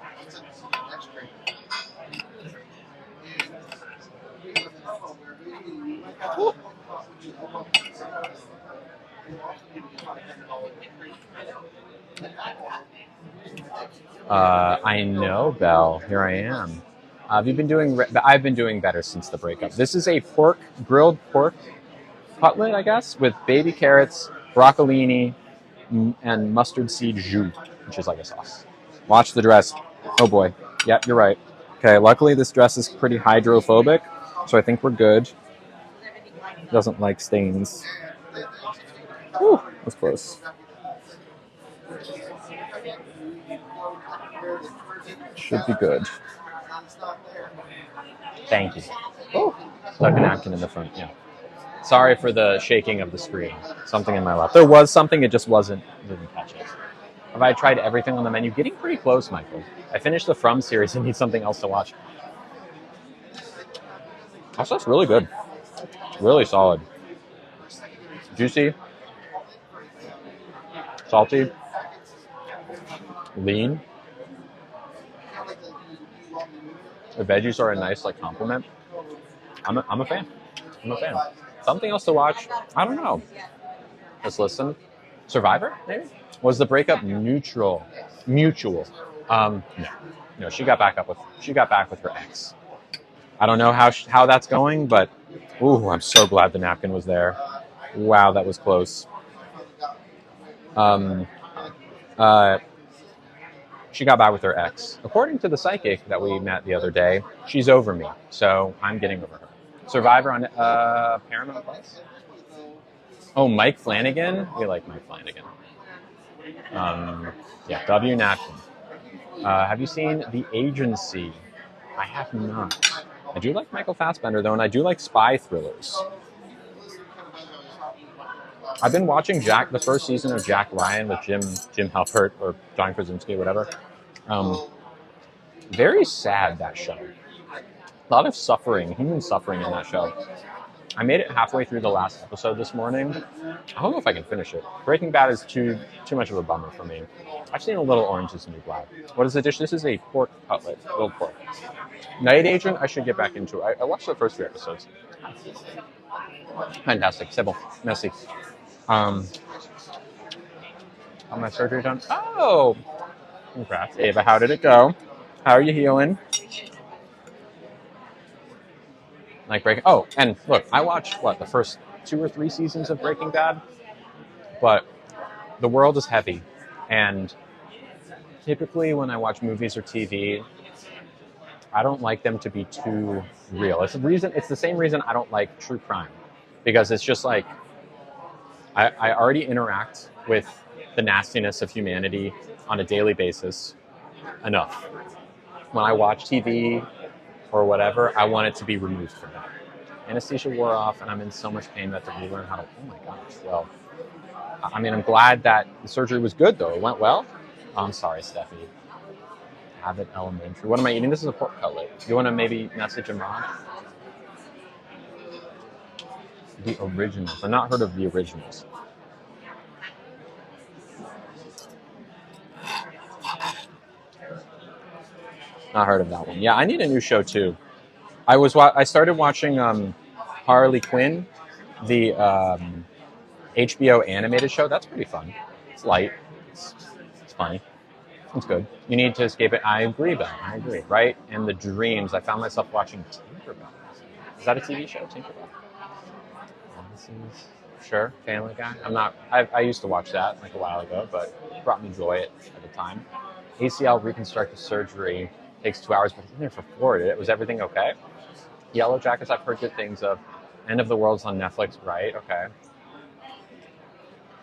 I know, Belle. Here I am. Have you been doing? I've been doing better since the breakup. This is a grilled pork cutlet, I guess, with baby carrots, broccolini, and mustard seed jus, which is like a sauce. Watch the dress. Oh boy. Yep, you're right. Okay, luckily this dress is pretty hydrophobic, so I think we're good. Doesn't like stains. Whew, that was close. Should be good. Thank you. Oh, stuck a napkin in the front, yeah. Sorry for the shaking of the screen. Something in my lap. There was something, it just didn't catch it. Have I tried everything on the menu? Getting pretty close, Michael. I finished the From series and need something else to watch. That stuff's really good. Really solid. Juicy. Salty. Lean. The veggies are a nice complement. I'm a fan. I'm a fan. Something else to watch? I don't know. Let's listen. Survivor, maybe? Was the breakup mutual? No. She got back with her ex. I don't know how that's going, but ooh, I'm so glad the napkin was there. Wow, that was close. She got back with her ex. According to the psychic that we met the other day, she's over me, so I'm getting over her. Survivor on Paramount Plus. Oh, Mike Flanagan. We like Mike Flanagan. Yeah, W. Napkin. Have you seen The Agency? I have not. I do like Michael Fassbender, though, and I do like spy thrillers. I've been watching the first season of Jack Ryan with Jim Halpert, or John Krasinski, whatever. Very sad, that show. A lot of human suffering in that show. I made it halfway through the last episode this morning. I don't know if I can finish it. Breaking Bad is too much of a bummer for me. I've seen a little Orange is the New Black. What is the dish? This is a pork cutlet, grilled pork. Night Agent, I should get back into it. I watched the first 3 episodes. Fantastic. Sybil. Messy. Got my surgery done. Oh! Congrats, Ava. How did it go? How are you healing? Oh, and look, I watched, the first 2 or 3 seasons of Breaking Bad? But the world is heavy. And typically when I watch movies or TV, I don't like them to be too real. It's the same reason I don't like true crime. Because it's just I already interact with the nastiness of humanity on a daily basis enough. When I watch TV or whatever, I want it to be removed from that. Anesthesia wore off, and I'm in so much pain that to relearn how to, oh my gosh, well, I mean, I'm glad that the surgery was good, though. It went well. Oh, I'm sorry, Steffi. Abbott Elementary. What am I eating? This is a pork cutlet. You want to maybe message him on? The Originals. I've not heard of The Originals. Not heard of that one. Yeah, I need a new show too. I started watching Harley Quinn, the HBO animated show. That's pretty fun. It's light. It's funny. It's good. You need to escape it. I agree, Ben. I agree. Right? And the dreams. I found myself watching Tinkerbell. Is that a TV show, Tinkerbell? Sure. Family Guy. I used to watch that like a while ago, but it brought me joy at the time. ACL reconstructive surgery takes 2 hours, but I was in there for 4. Was everything okay? Yellow Jackets, I've heard good things of. End of the World's on Netflix, right? Okay.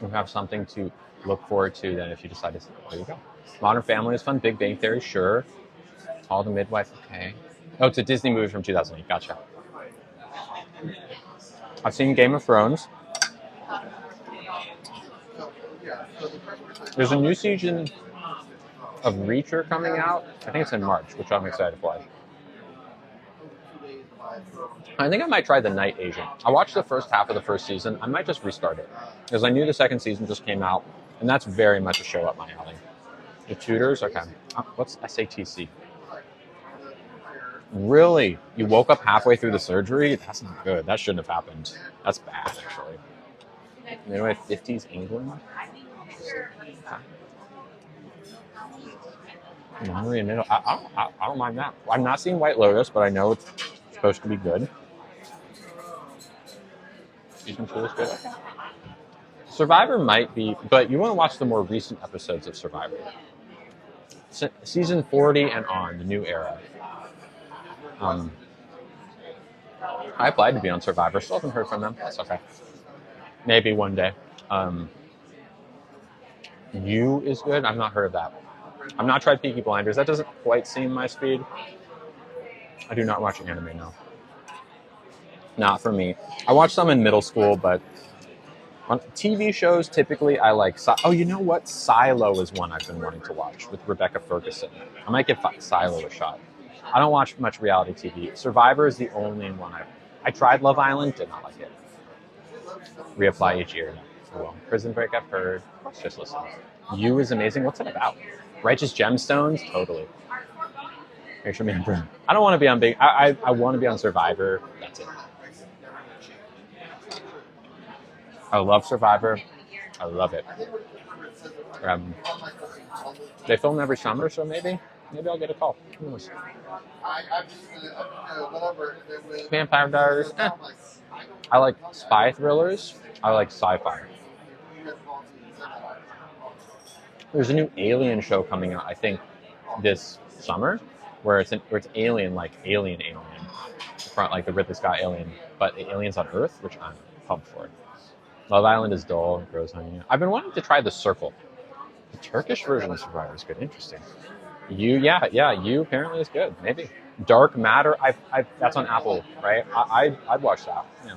You have something to look forward to then if you decide to. There you go. Modern Family is fun. Big Bang Theory, sure. All the Midwife, okay. Oh, it's a Disney movie from 2008. Gotcha. I've seen Game of Thrones. There's a new season of Reacher coming out. I think it's in March, which I'm excited to watch. I think I might try The Night Agent. I watched the first half of the first season. I might just restart it because I knew the second season just came out, and that's very much a show up my alley. The Tudors, okay. What's SATC? Really? You woke up halfway through the surgery? That's not good. That shouldn't have happened. That's bad, actually. Anyway, 50s England? I don't mind that. I've not seen White Lotus, but I know it's supposed to be good. Season 2 is good. Survivor might be, but you want to watch the more recent episodes of Survivor. Season 40 and on, the new era. I applied to be on Survivor. Still haven't heard from them. That's okay. Maybe one day. You is good. I've not heard of that. I've not tried Peaky Blinders. That doesn't quite seem my speed. I do not watch anime now. Not for me. I watched some in middle school, but on TV shows, typically I like... Oh, you know what? Silo is one I've been wanting to watch with Rebecca Ferguson. I might give Silo a shot. I don't watch much reality TV. Survivor is the only one I tried Love Island, did not like it. Reapply each year. Oh, well. Prison Break, I've heard. Let's just listen. You is amazing. What's it about? Righteous Gemstones? Totally. Make sure I don't want to be on big... I want to be on Survivor. That's it. I love Survivor. I love it. They film every summer, so maybe I'll get a call. Who knows? Vampire Diaries. I like spy thrillers. I like sci-fi. There's a new Alien show coming out, I think, this summer, where it's alien, like alien, front like the Ridley Scott Alien, but the aliens on Earth, which I'm pumped for. Love Island is dull and grows on you. I've been wanting to try The Circle. The Turkish version of Survivor is good. Interesting. You apparently is good. Maybe. Dark Matter. That's on Apple, right? I'd watch that. Yeah.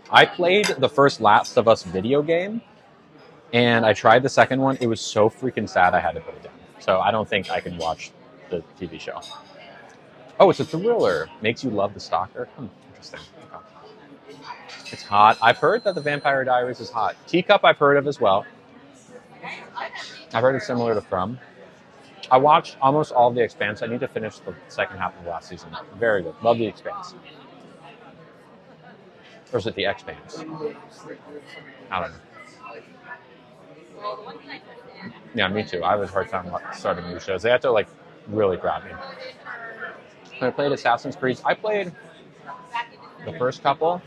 I played the first Last of Us video game, and I tried the second one. It was so freaking sad I had to put it down. So I don't think I can watch the TV show. Oh, it's a thriller. Makes you love the stalker. Interesting. Okay. It's hot. I've heard that the Vampire Diaries is hot. Teacup I've heard of as well. I've heard it's similar to From. I watched almost all of The Expanse. I need to finish the second half of the last season. Very good. Love The Expanse. Or is it The Expanse? I don't know. Yeah, me too. I have a hard time starting new shows. They have to like really grab me. I played Assassin's Creed. I played the first couple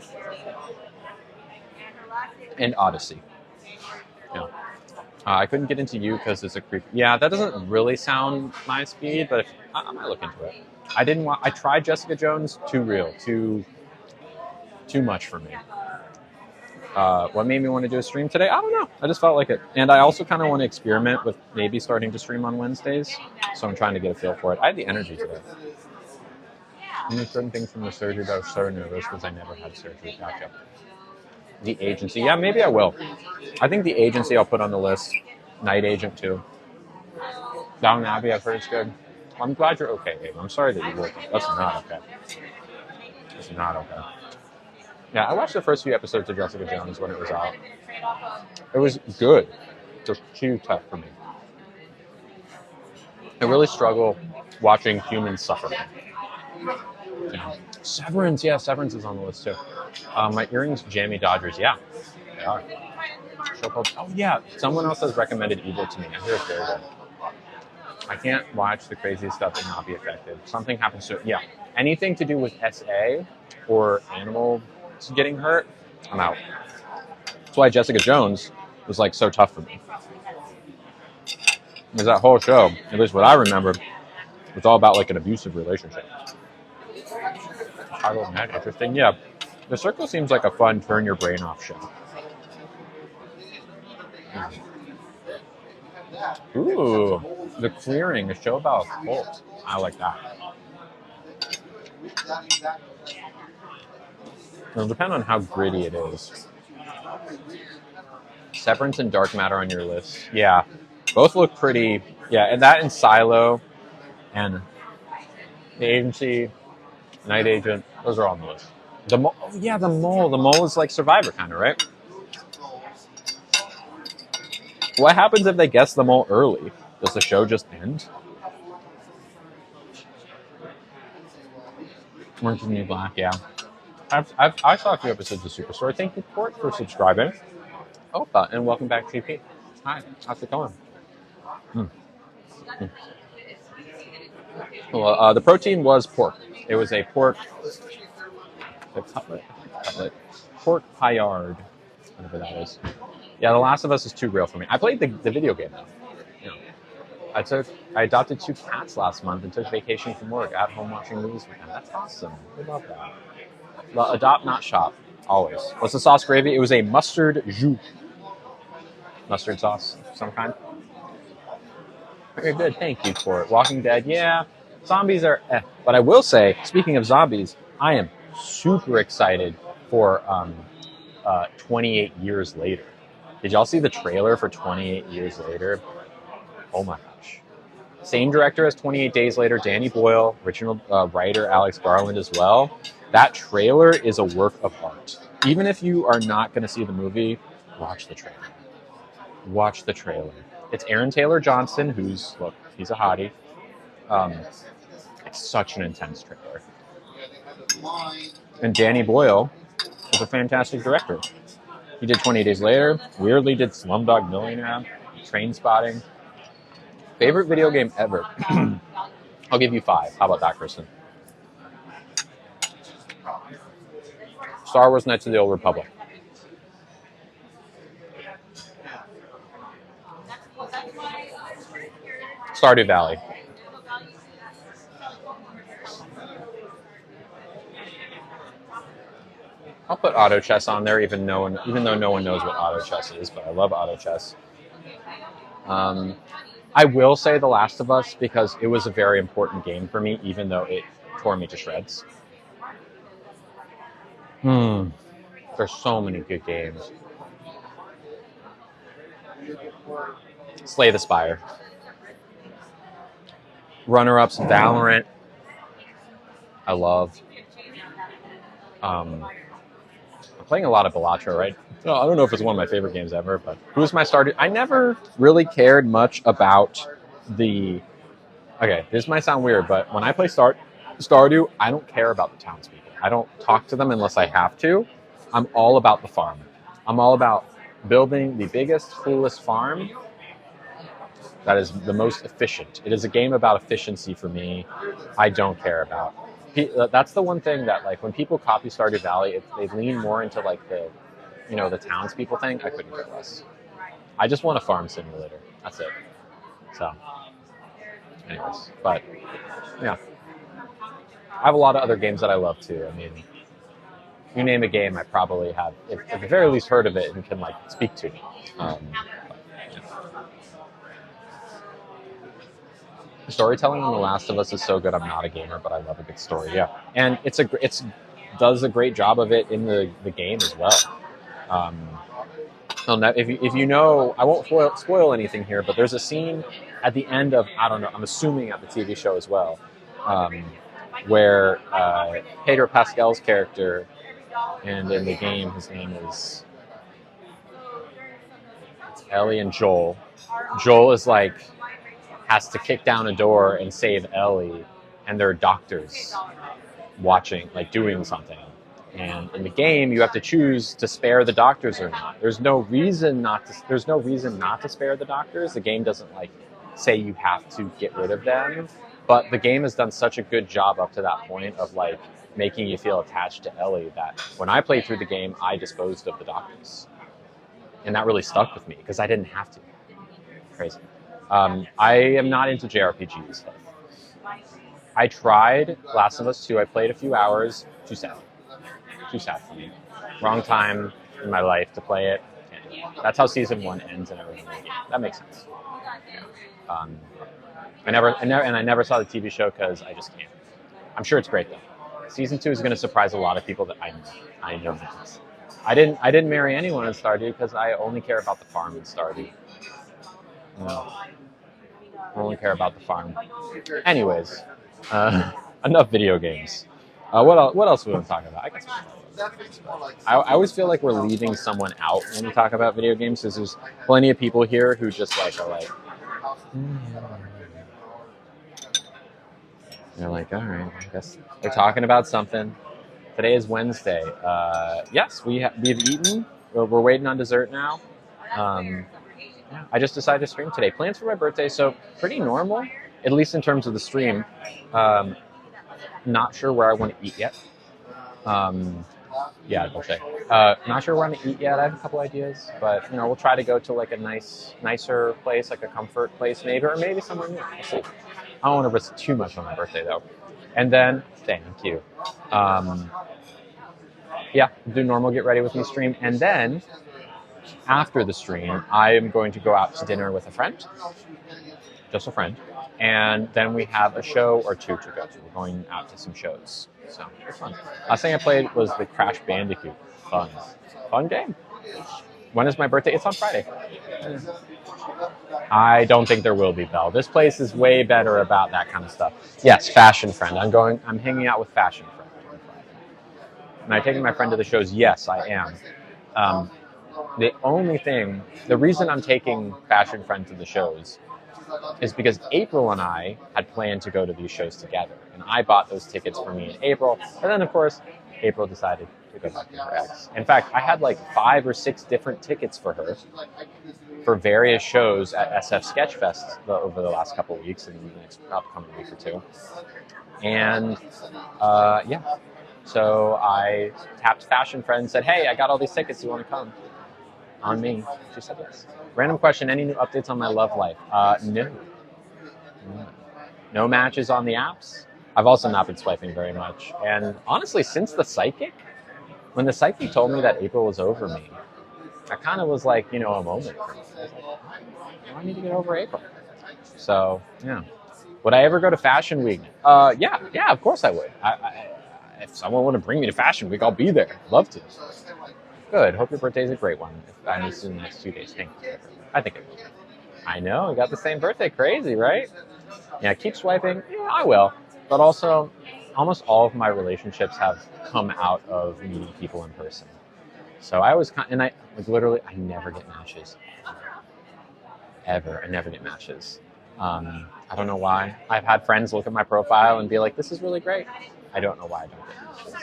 and Odyssey. Yeah. I couldn't get into You because it's a creep. Yeah, that doesn't really sound my speed, but I might look into it. I tried Jessica Jones. Too real. Too much for me. What made me want to do a stream today? I don't know. I just felt like it. And I also kind of want to experiment with maybe starting to stream on Wednesdays. So I'm trying to get a feel for it. I had the energy today. I knew certain things from the surgery, but I was so nervous because I never had surgery. Gotcha. The Agency. Yeah, maybe I will. I think The Agency I'll put on the list. Night Agent too. Downton Abbey, I've heard it's good. I'm glad you're okay, Abe. I'm sorry that you woke up. That's not okay. It's not okay. Yeah, I watched the first few episodes of Jessica Jones when it was out. It was good. Just too tough for me. I really struggle watching humans suffer. Yeah. Severance, yeah, Severance is on the list too. My earrings, Jammy Dodgers, yeah, they are. Show called, oh yeah, someone else has recommended Evil to me. I hear it's very good. I can't watch the crazy stuff and not be affected. Something happens to it. Yeah, anything to do with SA or animals getting hurt, I'm out. That's why Jessica Jones was like so tough for me. Because that whole show, at least what I remember, was all about like an abusive relationship. Chicago Med, interesting. Yeah, The Circle seems like a fun turn your brain off show. Ooh, The Clearing, a show about a cult. I like that. It'll depend on how gritty it is. Severance and Dark Matter on your list. Yeah, both look pretty. Yeah, and that and Silo and The Agency, Night Agent, those are all on the list. The Mole, oh yeah, The Mole. The Mole is like Survivor kind of, right? What happens if they guess The Mole early? Does the show just end? Orange is the New Black, yeah. I saw a few episodes of Superstore. Thank you, Court, for subscribing. Oh, and welcome back, TP. Hi, how's it going? Well, the protein was pork. It was a pork cutlet, pork paillard, whatever that is. Yeah, The Last of Us is too real for me. I played the video game though. You know, I adopted 2 cats last month and took vacation from work at home watching movies with them. That's awesome. I love that. Well, adopt, not shop. Always. What's the sauce gravy? It was a mustard jus. Mustard sauce of some kind. Very good. Thank you for it. Walking Dead, yeah. Zombies are But I will say, speaking of zombies, I am super excited for 28 Years Later. Did y'all see the trailer for 28 Years Later? Oh my gosh. Same director as 28 Days Later, Danny Boyle, original writer Alex Garland as well. That trailer is a work of art. Even if you are not going to see the movie, watch the trailer. Watch the trailer. It's Aaron Taylor Johnson, he's a hottie. It's such an intense trailer. And Danny Boyle is a fantastic director. He did 28 Days Later, weirdly did Slumdog Millionaire, Trainspotting. Favorite video game ever? I'll give you 5. How about that, Kristen? Star Wars Knights of the Old Republic. Stardew Valley. I'll put auto chess on there, even though no one knows what auto chess is, but I love auto chess. I will say The Last of Us because it was a very important game for me, even though it tore me to shreds. There's so many good games. Slay the Spire. Runner-ups, Valorant. I love. I'm playing a lot of Balatro, right? So I don't know if it's one of my favorite games ever, but who's my Stardew? I never really cared much about the... Okay, this might sound weird, but when I play Stardew, I don't care about the townspeople. I don't talk to them unless I have to. I'm all about the farm. I'm all about building the biggest, coolest farm that is the most efficient. It is a game about efficiency for me. I don't care about. That's the one thing that, like, when people copy Stardew Valley, they lean more into like the townspeople thing. I couldn't care less. I just want a farm simulator. That's it. So, anyways, but yeah, I have a lot of other games that I love too. I mean, you name a game, I probably have, at the very least, heard of it and can like speak to. Storytelling in The Last of Us is so good. I'm not a gamer, but I love a good story. Yeah, and it does a great job of it in the game as well. If you know, I won't spoil anything here, but there's a scene at the end of, I don't know, I'm assuming at the TV show as well, where Pedro Pascal's character and in the game, his name is Ellie and Joel. Joel is like has to kick down a door and save Ellie, and there are doctors watching, like doing something. And in the game, you have to choose to spare the doctors or not. There's no reason not to spare the doctors. The game doesn't like say you have to get rid of them, but the game has done such a good job up to that point of like making you feel attached to Ellie that when I played through the game, I disposed of the doctors, and that really stuck with me because I didn't have to. Crazy. I am not into JRPGs. I tried Last of Us 2. I played a few hours. Too sad. Too sad for me. Wrong time in my life to play it. That's how season 1 ends and everything in the game. That makes sense. I never saw the TV show because I just can't. I'm sure it's great though. Season 2 is going to surprise a lot of people that I know. I didn't marry anyone in Stardew because I only care about the farm in Stardew. No. I only care about the farm. Anyways, enough video games. What else we want to talk about? I guess I always feel like we're leaving someone out when we talk about video games because there's plenty of people here who just like are like, they're like, all right, I guess they're talking about something. Today is Wednesday. Yes, we've eaten. We're waiting on dessert now. I just decided to stream today. Plans for my birthday, so pretty normal, at least in terms of the stream. Not sure where I want to eat yet. Yeah, I'll say. Not sure where I want to eat yet. I have a couple ideas, but we'll try to go to like a nicer place, like a comfort place, maybe, or maybe somewhere new. We'll see. I don't want to risk too much on my birthday though. And then, thank you. Yeah, do normal get ready with me stream, and then after the stream, I am going to go out to dinner with a friend, just a friend, and then we have a show or two to go to. We're going out to some shows, so it's fun. Last thing I played was the Crash Bandicoot. Fun game. When is my birthday? It's on Friday. I don't think there will be, Belle. This place is way better about that kind of stuff. Yes, fashion friend. I'm hanging out with fashion friend on Friday. Am I taking my friend to the shows? Yes, I am. The reason I'm taking fashion friend to the shows is because April and I had planned to go to these shows together, and I bought those tickets for me in April, and then of course April decided to go back to her ex. In fact, I had like 5 or 6 different tickets for her for various shows at SF Sketchfest over the last couple of weeks and the next upcoming week or two. And yeah, so I tapped Fashion Friend and said, hey, I got all these tickets, you want to come? On me. She said yes. Random question, any new updates on my love life? No. No matches on the apps. I've also not been swiping very much. And honestly, since the psychic, when the psychic told me that April was over me, I kind of was like, a moment for me. I was like, I need to get over April. So, yeah. Would I ever go to Fashion Week? Yeah, of course I would. If someone wanted to bring me to Fashion Week, I'll be there. Love to. Good. Hope your birthday's a great one. If I miss you in the next 2 days. Thank you. I think it will. I know. We got the same birthday. Crazy, right? Yeah, keep swiping. Yeah, I will. But also, almost all of my relationships have come out of meeting people in person. So I always, and I never get matches. Ever. I never get matches. I don't know why. I've had friends look at my profile and be like, this is really great. I don't know why I don't get matches.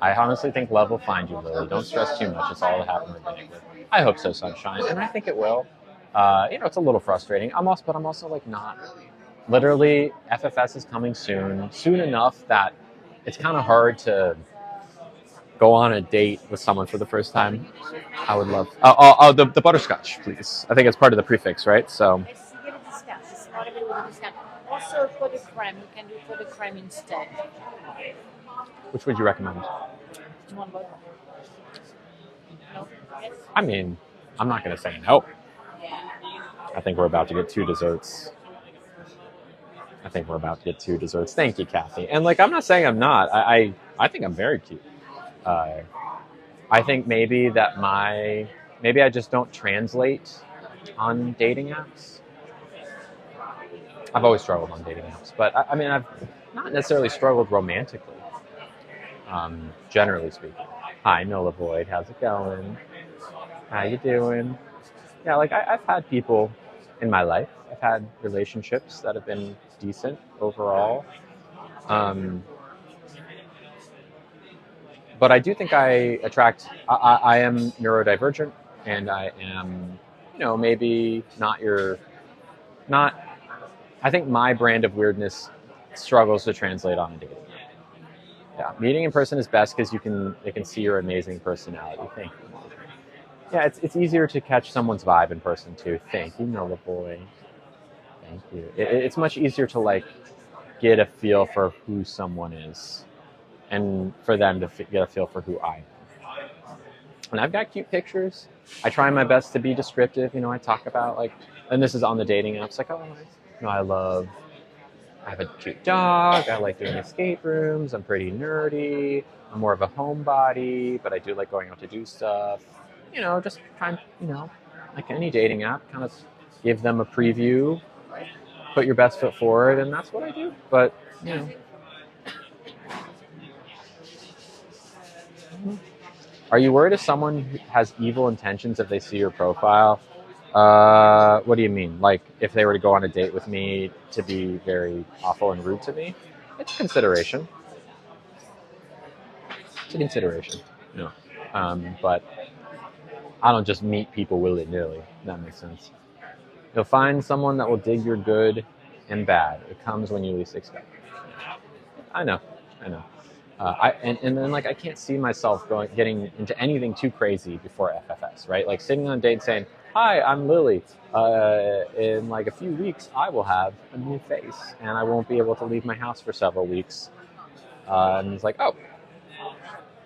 I honestly think love will find you, Lily. Don't stress too much. It's all that happened organically. I hope so, Sunshine, and I think it will. It's a little frustrating. I'm also like not. Literally, FFS is coming soon enough that it's kind of hard to go on a date with someone for the first time. I would love. The butterscotch, please. I think it's part of the prefix, right? So. Also for the creme, you can do for the creme instead. Which would you recommend? You want both? No? Yes? I mean, I'm not going to say no. I think we're about to get 2 desserts. Thank you, Kathy. And I'm not saying I'm not. I think I'm very cute. I think maybe I just don't translate on dating apps. I've always struggled on dating apps, but I mean, I've not necessarily struggled romantically, generally speaking. Hi, Nola Void. How's it going? How you doing? Yeah, like I've had people in my life. I've had relationships that have been decent overall. Um, but I do think I attract. I am neurodivergent, and I am, maybe not your, not. I think my brand of weirdness struggles to translate on a dating app. Yeah, meeting in person is best because they can see your amazing personality. Thank you. Yeah, it's easier to catch someone's vibe in person too. Thank you, Nola Boy. Thank you. It's much easier to like get a feel for who someone is, and for them to get a feel for who I am. And I've got cute pictures. I try my best to be descriptive. I talk about like, and this is on the dating apps. Like, oh, I have a cute dog. I like doing escape rooms. I'm pretty nerdy. I'm more of a homebody, but I do like going out to do stuff. Just trying, like any dating app, kind of give them a preview, put your best foot forward, and that's what I do. But, Are you worried if someone has evil intentions if they see your profile? What do you mean? Like, if they were to go on a date with me to be very awful and rude to me? It's a consideration. It's a consideration. But I don't just meet people willy-nilly. If that makes sense. You'll find someone that will dig your good and bad. It comes when you least expect it. I know. And then like I can't see myself getting into anything too crazy before FFS, right? Like sitting on a date saying, "Hi, I'm Lily. In like a few weeks, I will have a new face, and I won't be able to leave my house for several weeks." And it's like, oh,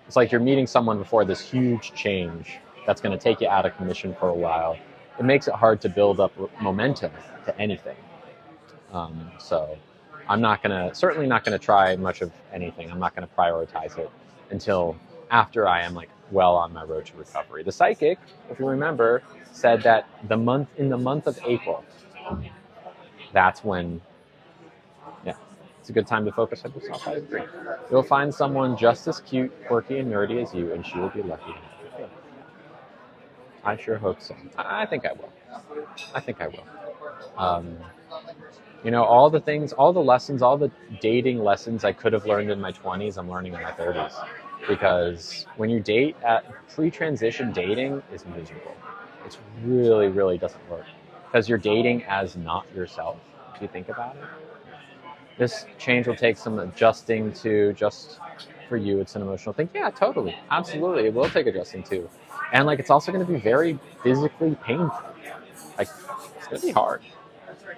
it's like you're meeting someone before this huge change that's going to take you out of commission for a while. It makes it hard to build up momentum to anything. So I'm certainly not gonna try much of anything. I'm not gonna prioritize it until after I am like well on my road to recovery. The psychic, if you remember, said that in the month of April, that's when, yeah, it's a good time to focus on yourself. I agree. You'll find someone just as cute, quirky, and nerdy as you, and she will be lucky to have you. I sure hope so. I think I will. All the things, all the lessons, all the dating lessons I could have learned in my 20s, I'm learning in my 30s. Because when you date pre-transition dating is miserable. It really, really doesn't work. Because you're dating as not yourself, if you think about it. This change will take some adjusting to. Just for you, it's an emotional thing. Yeah, totally. Absolutely. It will take adjusting to. And like, it's also going to be very physically painful. Like, it's going to be hard.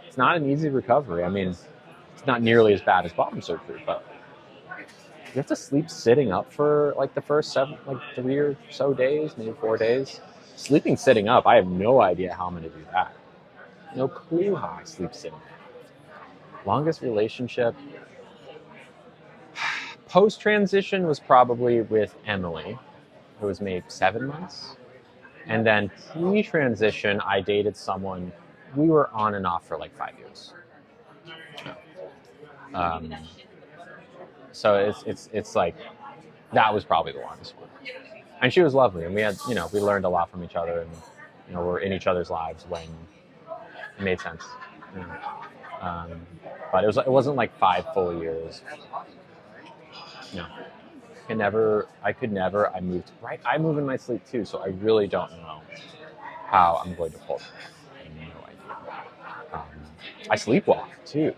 It's not an easy recovery. I mean, it's not nearly as bad as bottom surgery, but you have to sleep sitting up for like the first 3 or so days, maybe 4 days. Sleeping sitting up, I have no idea how I'm going to do that. No clue how I sleep sitting up. Longest relationship post-transition was probably with Emily. It was maybe 7 months. And then pre-transition, I dated someone. We were on and off for like 5 years. So it's like, that was probably the longest one. And she was lovely, and we had, we learned a lot from each other, and we're in each other's lives when it made sense. But it wasn't like 5 full years. I could never. I moved right. I move in my sleep too, so I really don't know how I'm going to pull it off. I have no idea. I sleepwalk too,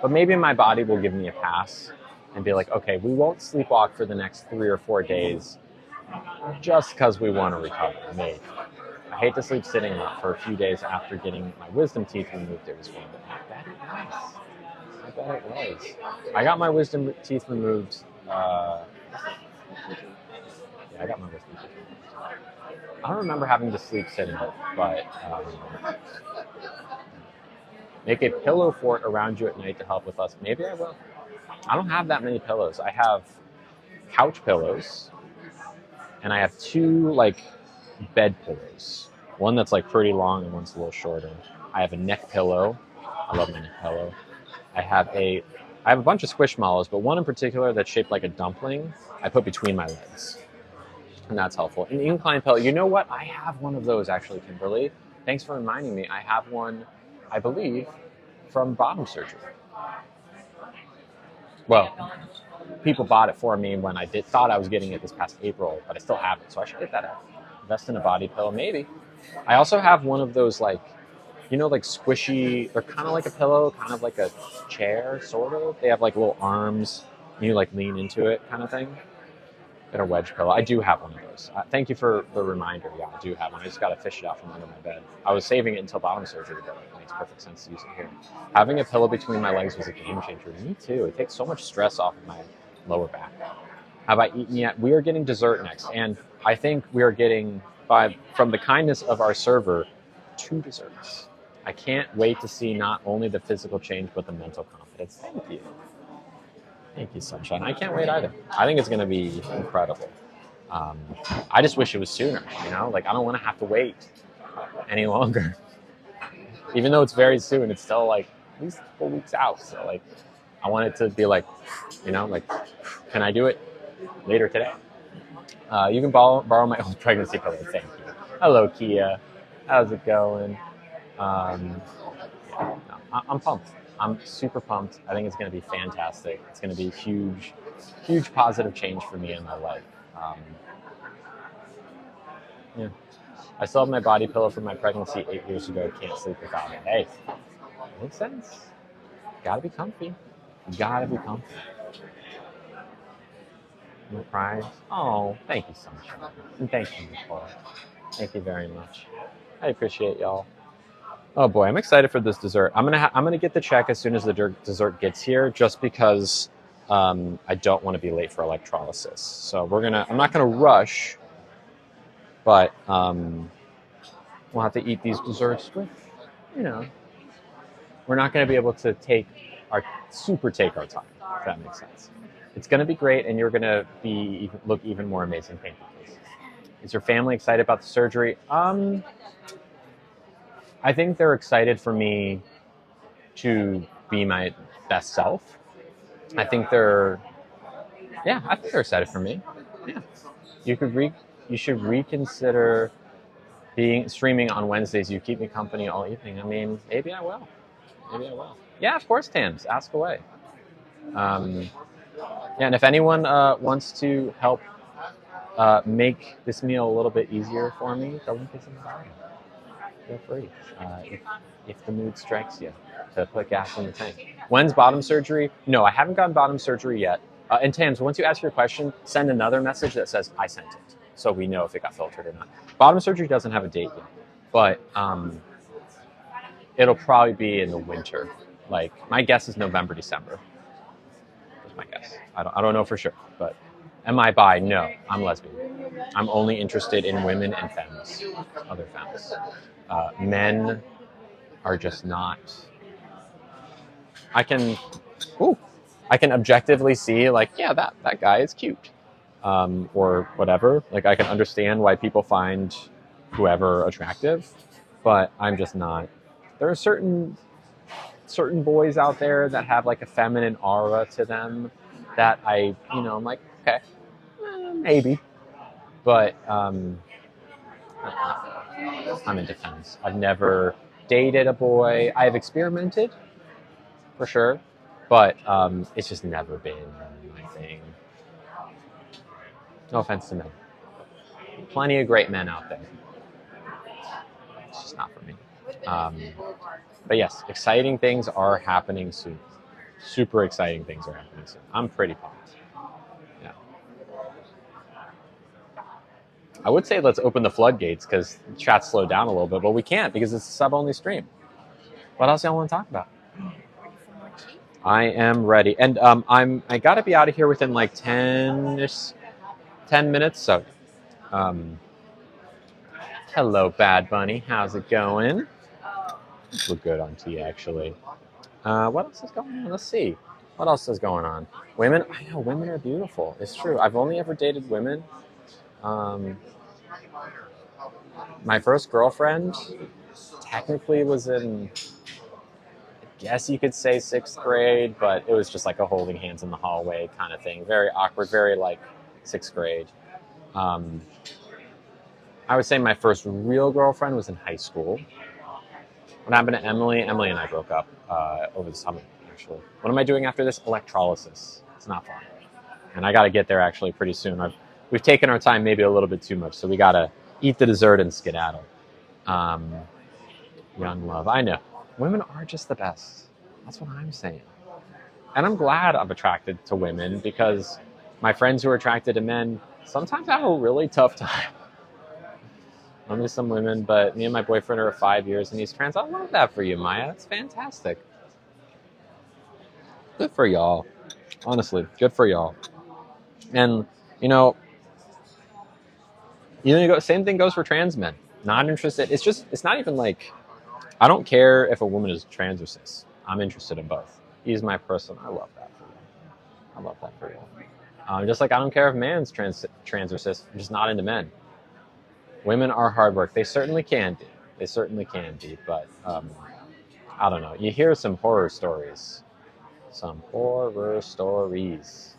but maybe my body will give me a pass and be like, okay, we won't sleepwalk for the next 3 or 4 days, just because we want to recover. Maybe. I hate to sleep sitting up for a few days after getting my wisdom teeth removed. It was one. I bet it was. I got my wisdom teeth removed. I got my wisdom teeth removed. I don't remember having to sleep sitting up, but make a pillow fort around you at night to help with us. Maybe I will. I don't have that many pillows. I have couch pillows, and I have 2 like bed pillows. One that's like pretty long and one's a little shorter. I have a neck pillow, I love my neck pillow. I have a bunch of Squishmallows, but one in particular that's shaped like a dumpling. I put between my legs, and that's helpful. An incline pillow. You know what? I have one of those actually, Kimberly. Thanks for reminding me. I have one, I believe, from bottom surgery. Well, people bought it for me when I thought I was getting it this past April, but I still have it, so I should get that out. Invest in a body pillow, maybe. I also have one of those like squishy. They're kind of like a pillow, kind of like a chair, sort of. They have like little arms, and you like lean into it, kind of thing. And a wedge pillow. I do have one of those. Thank you for the reminder. Yeah, I do have one. I just got to fish it out from under my bed. I was saving it until bottom surgery, but it makes perfect sense to use it here. Having a pillow between my legs was a game changer. Me too. It takes so much stress off of my lower back. Have I eaten yet? We are getting dessert next, and I think we are getting, from the kindness of our server, 2 desserts. I can't wait to see not only the physical change, but the mental confidence. Thank you. Thank you, Sunshine. I can't wait either. I think it's going to be incredible. I just wish it was sooner, Like, I don't want to have to wait any longer. Even though it's very soon, it's still, like, at least a couple weeks out. So, like, I want it to be like, like, can I do it later today? You can borrow my old pregnancy pillow. Thank you. Hello, Kia. How's it going? I'm pumped. I'm super pumped. I think it's going to be fantastic. It's going to be huge, huge positive change for me in my life. Yeah. I still have my body pillow from my pregnancy 8 years ago. Can't sleep without it. Hey, makes sense. Gotta be comfy. Gotta be comfy. No prize. Oh, thank you so much. And thank you, Nicole. Thank you very much. I appreciate y'all. Oh boy, I'm excited for this dessert. I'm gonna get the check as soon as the dessert gets here, just because I don't want to be late for electrolysis. So I'm not gonna rush, but we'll have to eat these desserts with, we're not gonna be able to take our time, if that makes sense. It's gonna be great, and you're gonna look even more amazing. Thank you, please. Is your family excited about the surgery? I think they're excited for me to be my best self. I think they're excited for me. Yeah. You should reconsider streaming on Wednesdays. You keep me company all evening. I mean, maybe I will. Yeah, of course, Tams. Ask away. Yeah, and if anyone wants to help make this meal a little bit easier for me, the link is in the bio. Feel free, if the mood strikes you, to put gas in the tank. When's bottom surgery? No, I haven't gotten bottom surgery yet. And Tams, once you ask your question, send another message that says, I sent it, so we know if it got filtered or not. Bottom surgery doesn't have a date yet, but it'll probably be in the winter. Like, my guess is November, December. That's my guess. I don't know for sure, but am I bi? No, I'm lesbian. I'm only interested in women and femmes, other femmes. Men are just not. I can objectively see, like, yeah, that guy is cute, or whatever. Like, I can understand why people find whoever attractive, but I'm just not. There are certain boys out there that have like a feminine aura to them that I'm like, okay, maybe, but I'm into femmes. I've never dated a boy. I've experimented, for sure, but it's just never been my thing. No offense to men. Plenty of great men out there. It's just not for me. But yes, exciting things are happening soon. Super exciting things are happening soon. I'm pretty pumped. Yeah. I would say let's open the floodgates because chat slowed down a little bit, but we can't because it's a sub-only stream. What else y'all want to talk about? I am ready, and I gotta be out of here within like 10 minutes. So, hello, Bad Bunny. How's it going? Look good on tea, actually. What else is going on? Let's see. What else is going on? Women? I know, women are beautiful. It's true. I've only ever dated women. My first girlfriend technically was in guess you could say 6th grade, but it was just like a holding hands in the hallway kind of thing. Very awkward, very like 6th grade. I would say my first real girlfriend was in high school. What happened to Emily? Emily and I broke up over the summer, actually. What am I doing after this? Electrolysis. It's not fun. And I got to get there actually pretty soon. We've taken our time maybe a little bit too much, so we got to eat the dessert and skedaddle. Young love. I know. Women are just the best. That's what I'm saying. And I'm glad I'm attracted to women because my friends who are attracted to men sometimes have a really tough time. Only some women, but me and my boyfriend are 5 years and he's trans. I love that for you, Maya. That's fantastic. Good for y'all. Honestly, good for y'all. And, same thing goes for trans men. Not interested. It's not even like, I don't care if a woman is trans or cis. I'm interested in both. He's my person. I love that for you. I love that for you. Just like I don't care if man's trans or cis. I'm just not into men. Women are hard work. They certainly can be. They certainly can be. But I don't know. You hear some horror stories. Some horror stories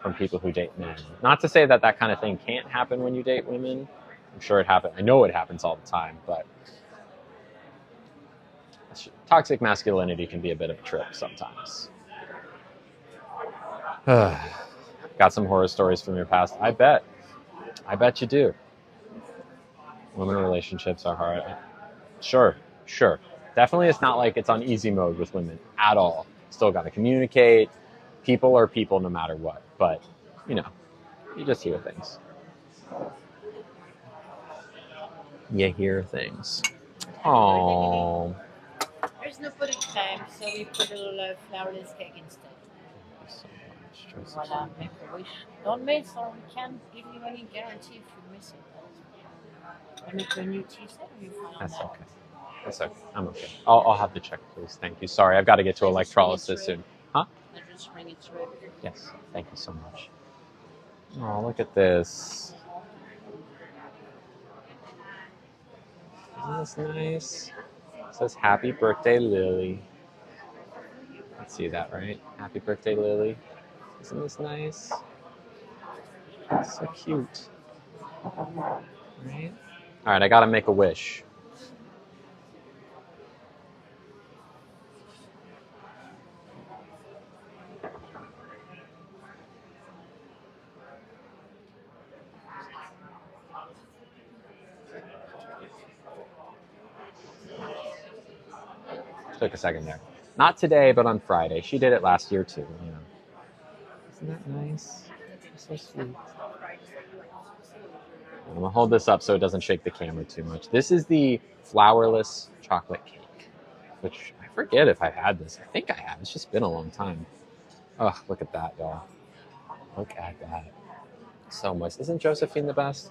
from people who date men. Not to say that kind of thing can't happen when you date women. I'm sure it happens. I know it happens all the time. But toxic masculinity can be a bit of a trip sometimes. Got some horror stories from your past? I bet you do. Women relationships are hard. Sure. Definitely it's not like it's on easy mode with women at all. Still got to communicate. People are people no matter what. But, you just hear things. You hear things. Oh. There's no putting time, so we put a little flourless cake instead. So much. Voila, make a wish. Don't miss, or we can't give you any guarantee if you miss it. I make a new tea set, or you find That's that? okay. That's okay. I'm okay. I'll have to check, please. Thank you. Sorry, I've got to get to electrolysis soon. Huh? I just ring it through. Yes. Thank you so much. Oh, look at this. Isn't this nice? It says happy birthday, Lily. Let's see that, right? Happy birthday, Lily. Isn't this nice? It's so cute. Right? All right, I got to make a wish. Took a second there. Not today, but on Friday. She did it last year too. Isn't that nice? So sweet. I'm gonna hold this up so it doesn't shake the camera too much. This is the flourless chocolate cake, which I forget if I've had this. I think I have. It's just been a long time. Oh, look at that, y'all. Look at that. So much. Isn't Josephine the best?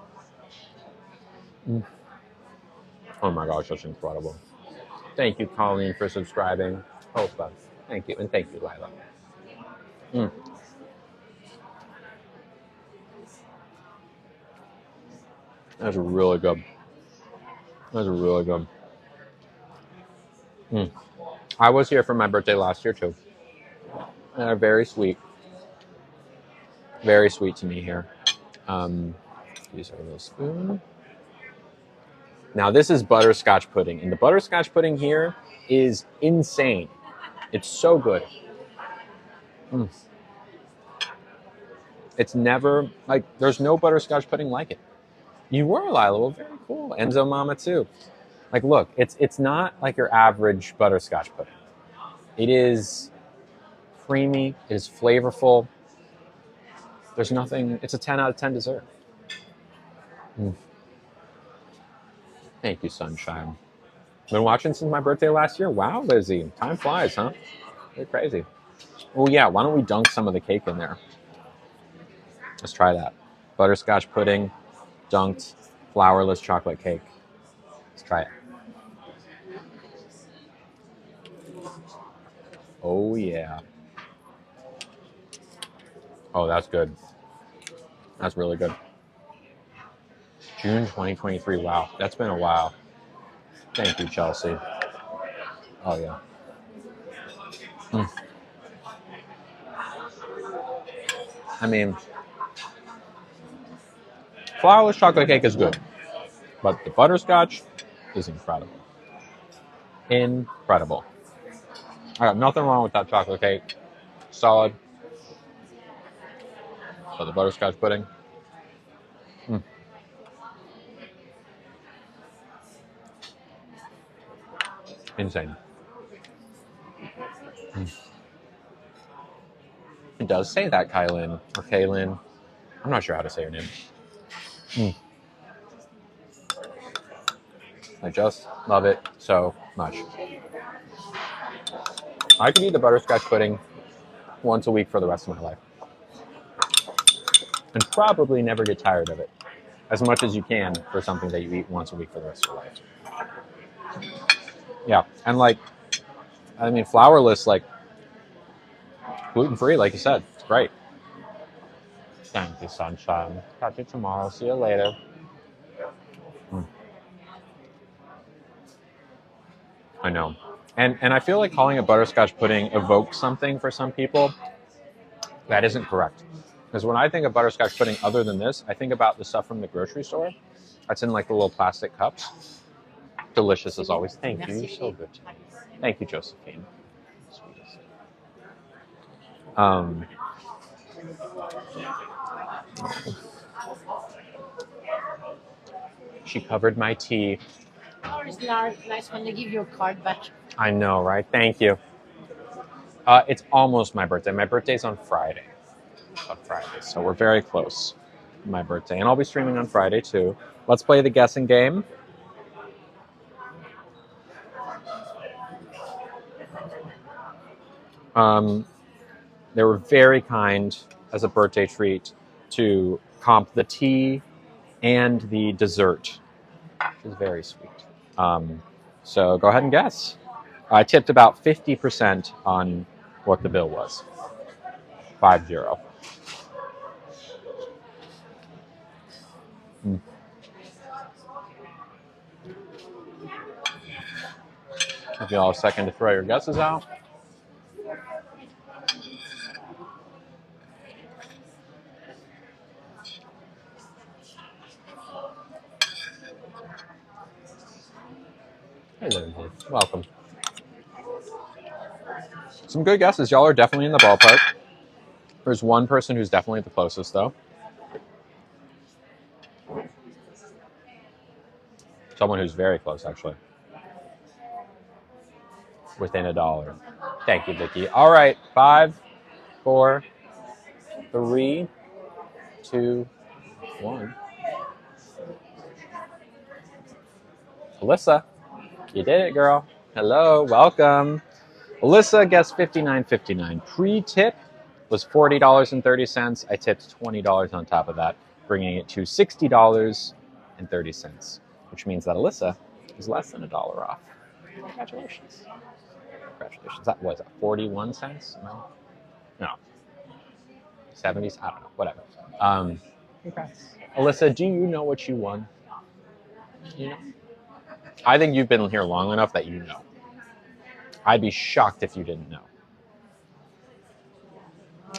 Oh my gosh, that's incredible. Thank you, Colleen, for subscribing. Hopa. Thank you. And thank you, Lila. That's really good. That's really good. I was here for my birthday last year, too. And they're very sweet. Very sweet to me here. Use our little spoon. Now, this is butterscotch pudding. And the butterscotch pudding here is insane. It's so good. It's never, there's no butterscotch pudding like it. You were, Lila. Well, very cool. Enzo Mama, too. Look, it's not like your average butterscotch pudding. It is creamy. It is flavorful. There's nothing, it's a 10 out of 10 dessert. Thank you, Sunshine. Been watching since my birthday last year? Wow, Lizzie. Time flies, huh? You're crazy. Oh, yeah. Why don't we dunk some of the cake in there? Let's try that. Butterscotch pudding, dunked, flourless chocolate cake. Let's try it. Oh, yeah. Oh, that's good. That's really good. June 2023. Wow. That's been a while. Thank you, Chelsea. Oh, yeah. Mm. I mean, flourless chocolate cake is good, but the butterscotch is incredible. Incredible. I got nothing wrong with that chocolate cake. Solid. But the butterscotch pudding. Mm. Insane. Mm. It does say that, Kylan, or Kaylin. I'm not sure how to say her name. Mm. I just love it so much. I could eat the butterscotch pudding once a week for the rest of my life. And probably never get tired of it. As much as you can for something that you eat once a week for the rest of your life. Yeah, and like, I mean, flourless, like, gluten-free, like you said. It's great. Thank you, sunshine. Catch you tomorrow. See you later. Mm. I know. And I feel like calling it butterscotch pudding evokes something for some people that isn't correct. Because when I think of butterscotch pudding other than this, I think about the stuff from the grocery store. That's in like the little plastic cups. Delicious as always. Thank you. You're so good. Thank you, Josephine. Sweetest. She covered my tea. Oh, it's nice when they give you a card back. I know, right? Thank you. It's almost my birthday. My birthday's on Friday. So we're very close to my birthday. And I'll be streaming on Friday too. Let's play the guessing game. They were very kind as a birthday treat to comp the tea and the dessert, which is very sweet. So go ahead and guess. I tipped about 50% on what the bill was. 5-0. Give you all a second to throw your guesses out. Hey, Lindsay. Welcome. Some good guesses. Y'all are definitely in the ballpark. There's one person who's definitely the closest, though. Someone who's very close, actually. Within $1. Thank you, Vicky. All right, 5, 4, 3, 2, 1. Alyssa, you did it, girl. Hello, welcome. Alyssa guessed $59.59. Pre-tip was $40.30. I tipped $20 on top of that, bringing it to $60.30, which means that Alyssa is less than $1 off. Congratulations. Congratulations. That was 41 cents? No. 70s? I don't know. Whatever. Congrats. Alyssa, do you know what you won? You know? I think you've been here long enough that you know. I'd be shocked if you didn't know.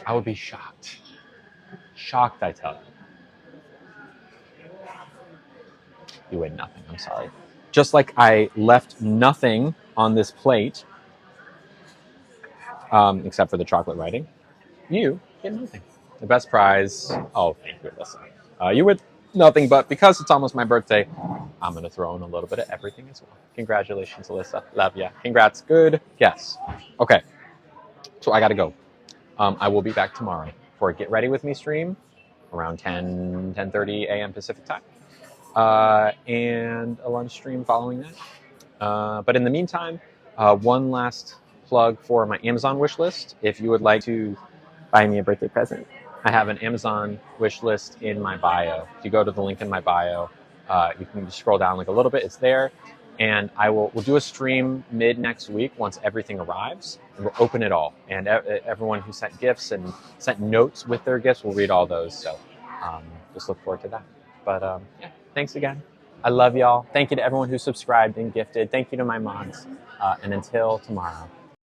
I would be shocked. Shocked, I tell you. You win nothing. I'm sorry. Just like I left nothing on this plate, except for the chocolate writing, you get nothing. The best prize. Oh, thank you, Alyssa. You with nothing, but because it's almost my birthday, I'm going to throw in a little bit of everything as well. Congratulations, Alyssa. Love ya. Congrats. Good guess. Okay. So I got to go. I will be back tomorrow for a Get Ready With Me stream around 10:30 a.m. Pacific time. And a lunch stream following that. But in the meantime, one last plug for my Amazon wish list. If you would like to buy me a birthday present, I have an Amazon wish list in my bio. If you go to the link in my bio, you can just scroll down like a little bit. It's there. And we'll do a stream mid next week once everything arrives, and we'll open it all. And everyone who sent gifts and sent notes with their gifts, we'll read all those. So just look forward to that. But yeah, thanks again. I love y'all. Thank you to everyone who subscribed and gifted. Thank you to my mods. And until tomorrow.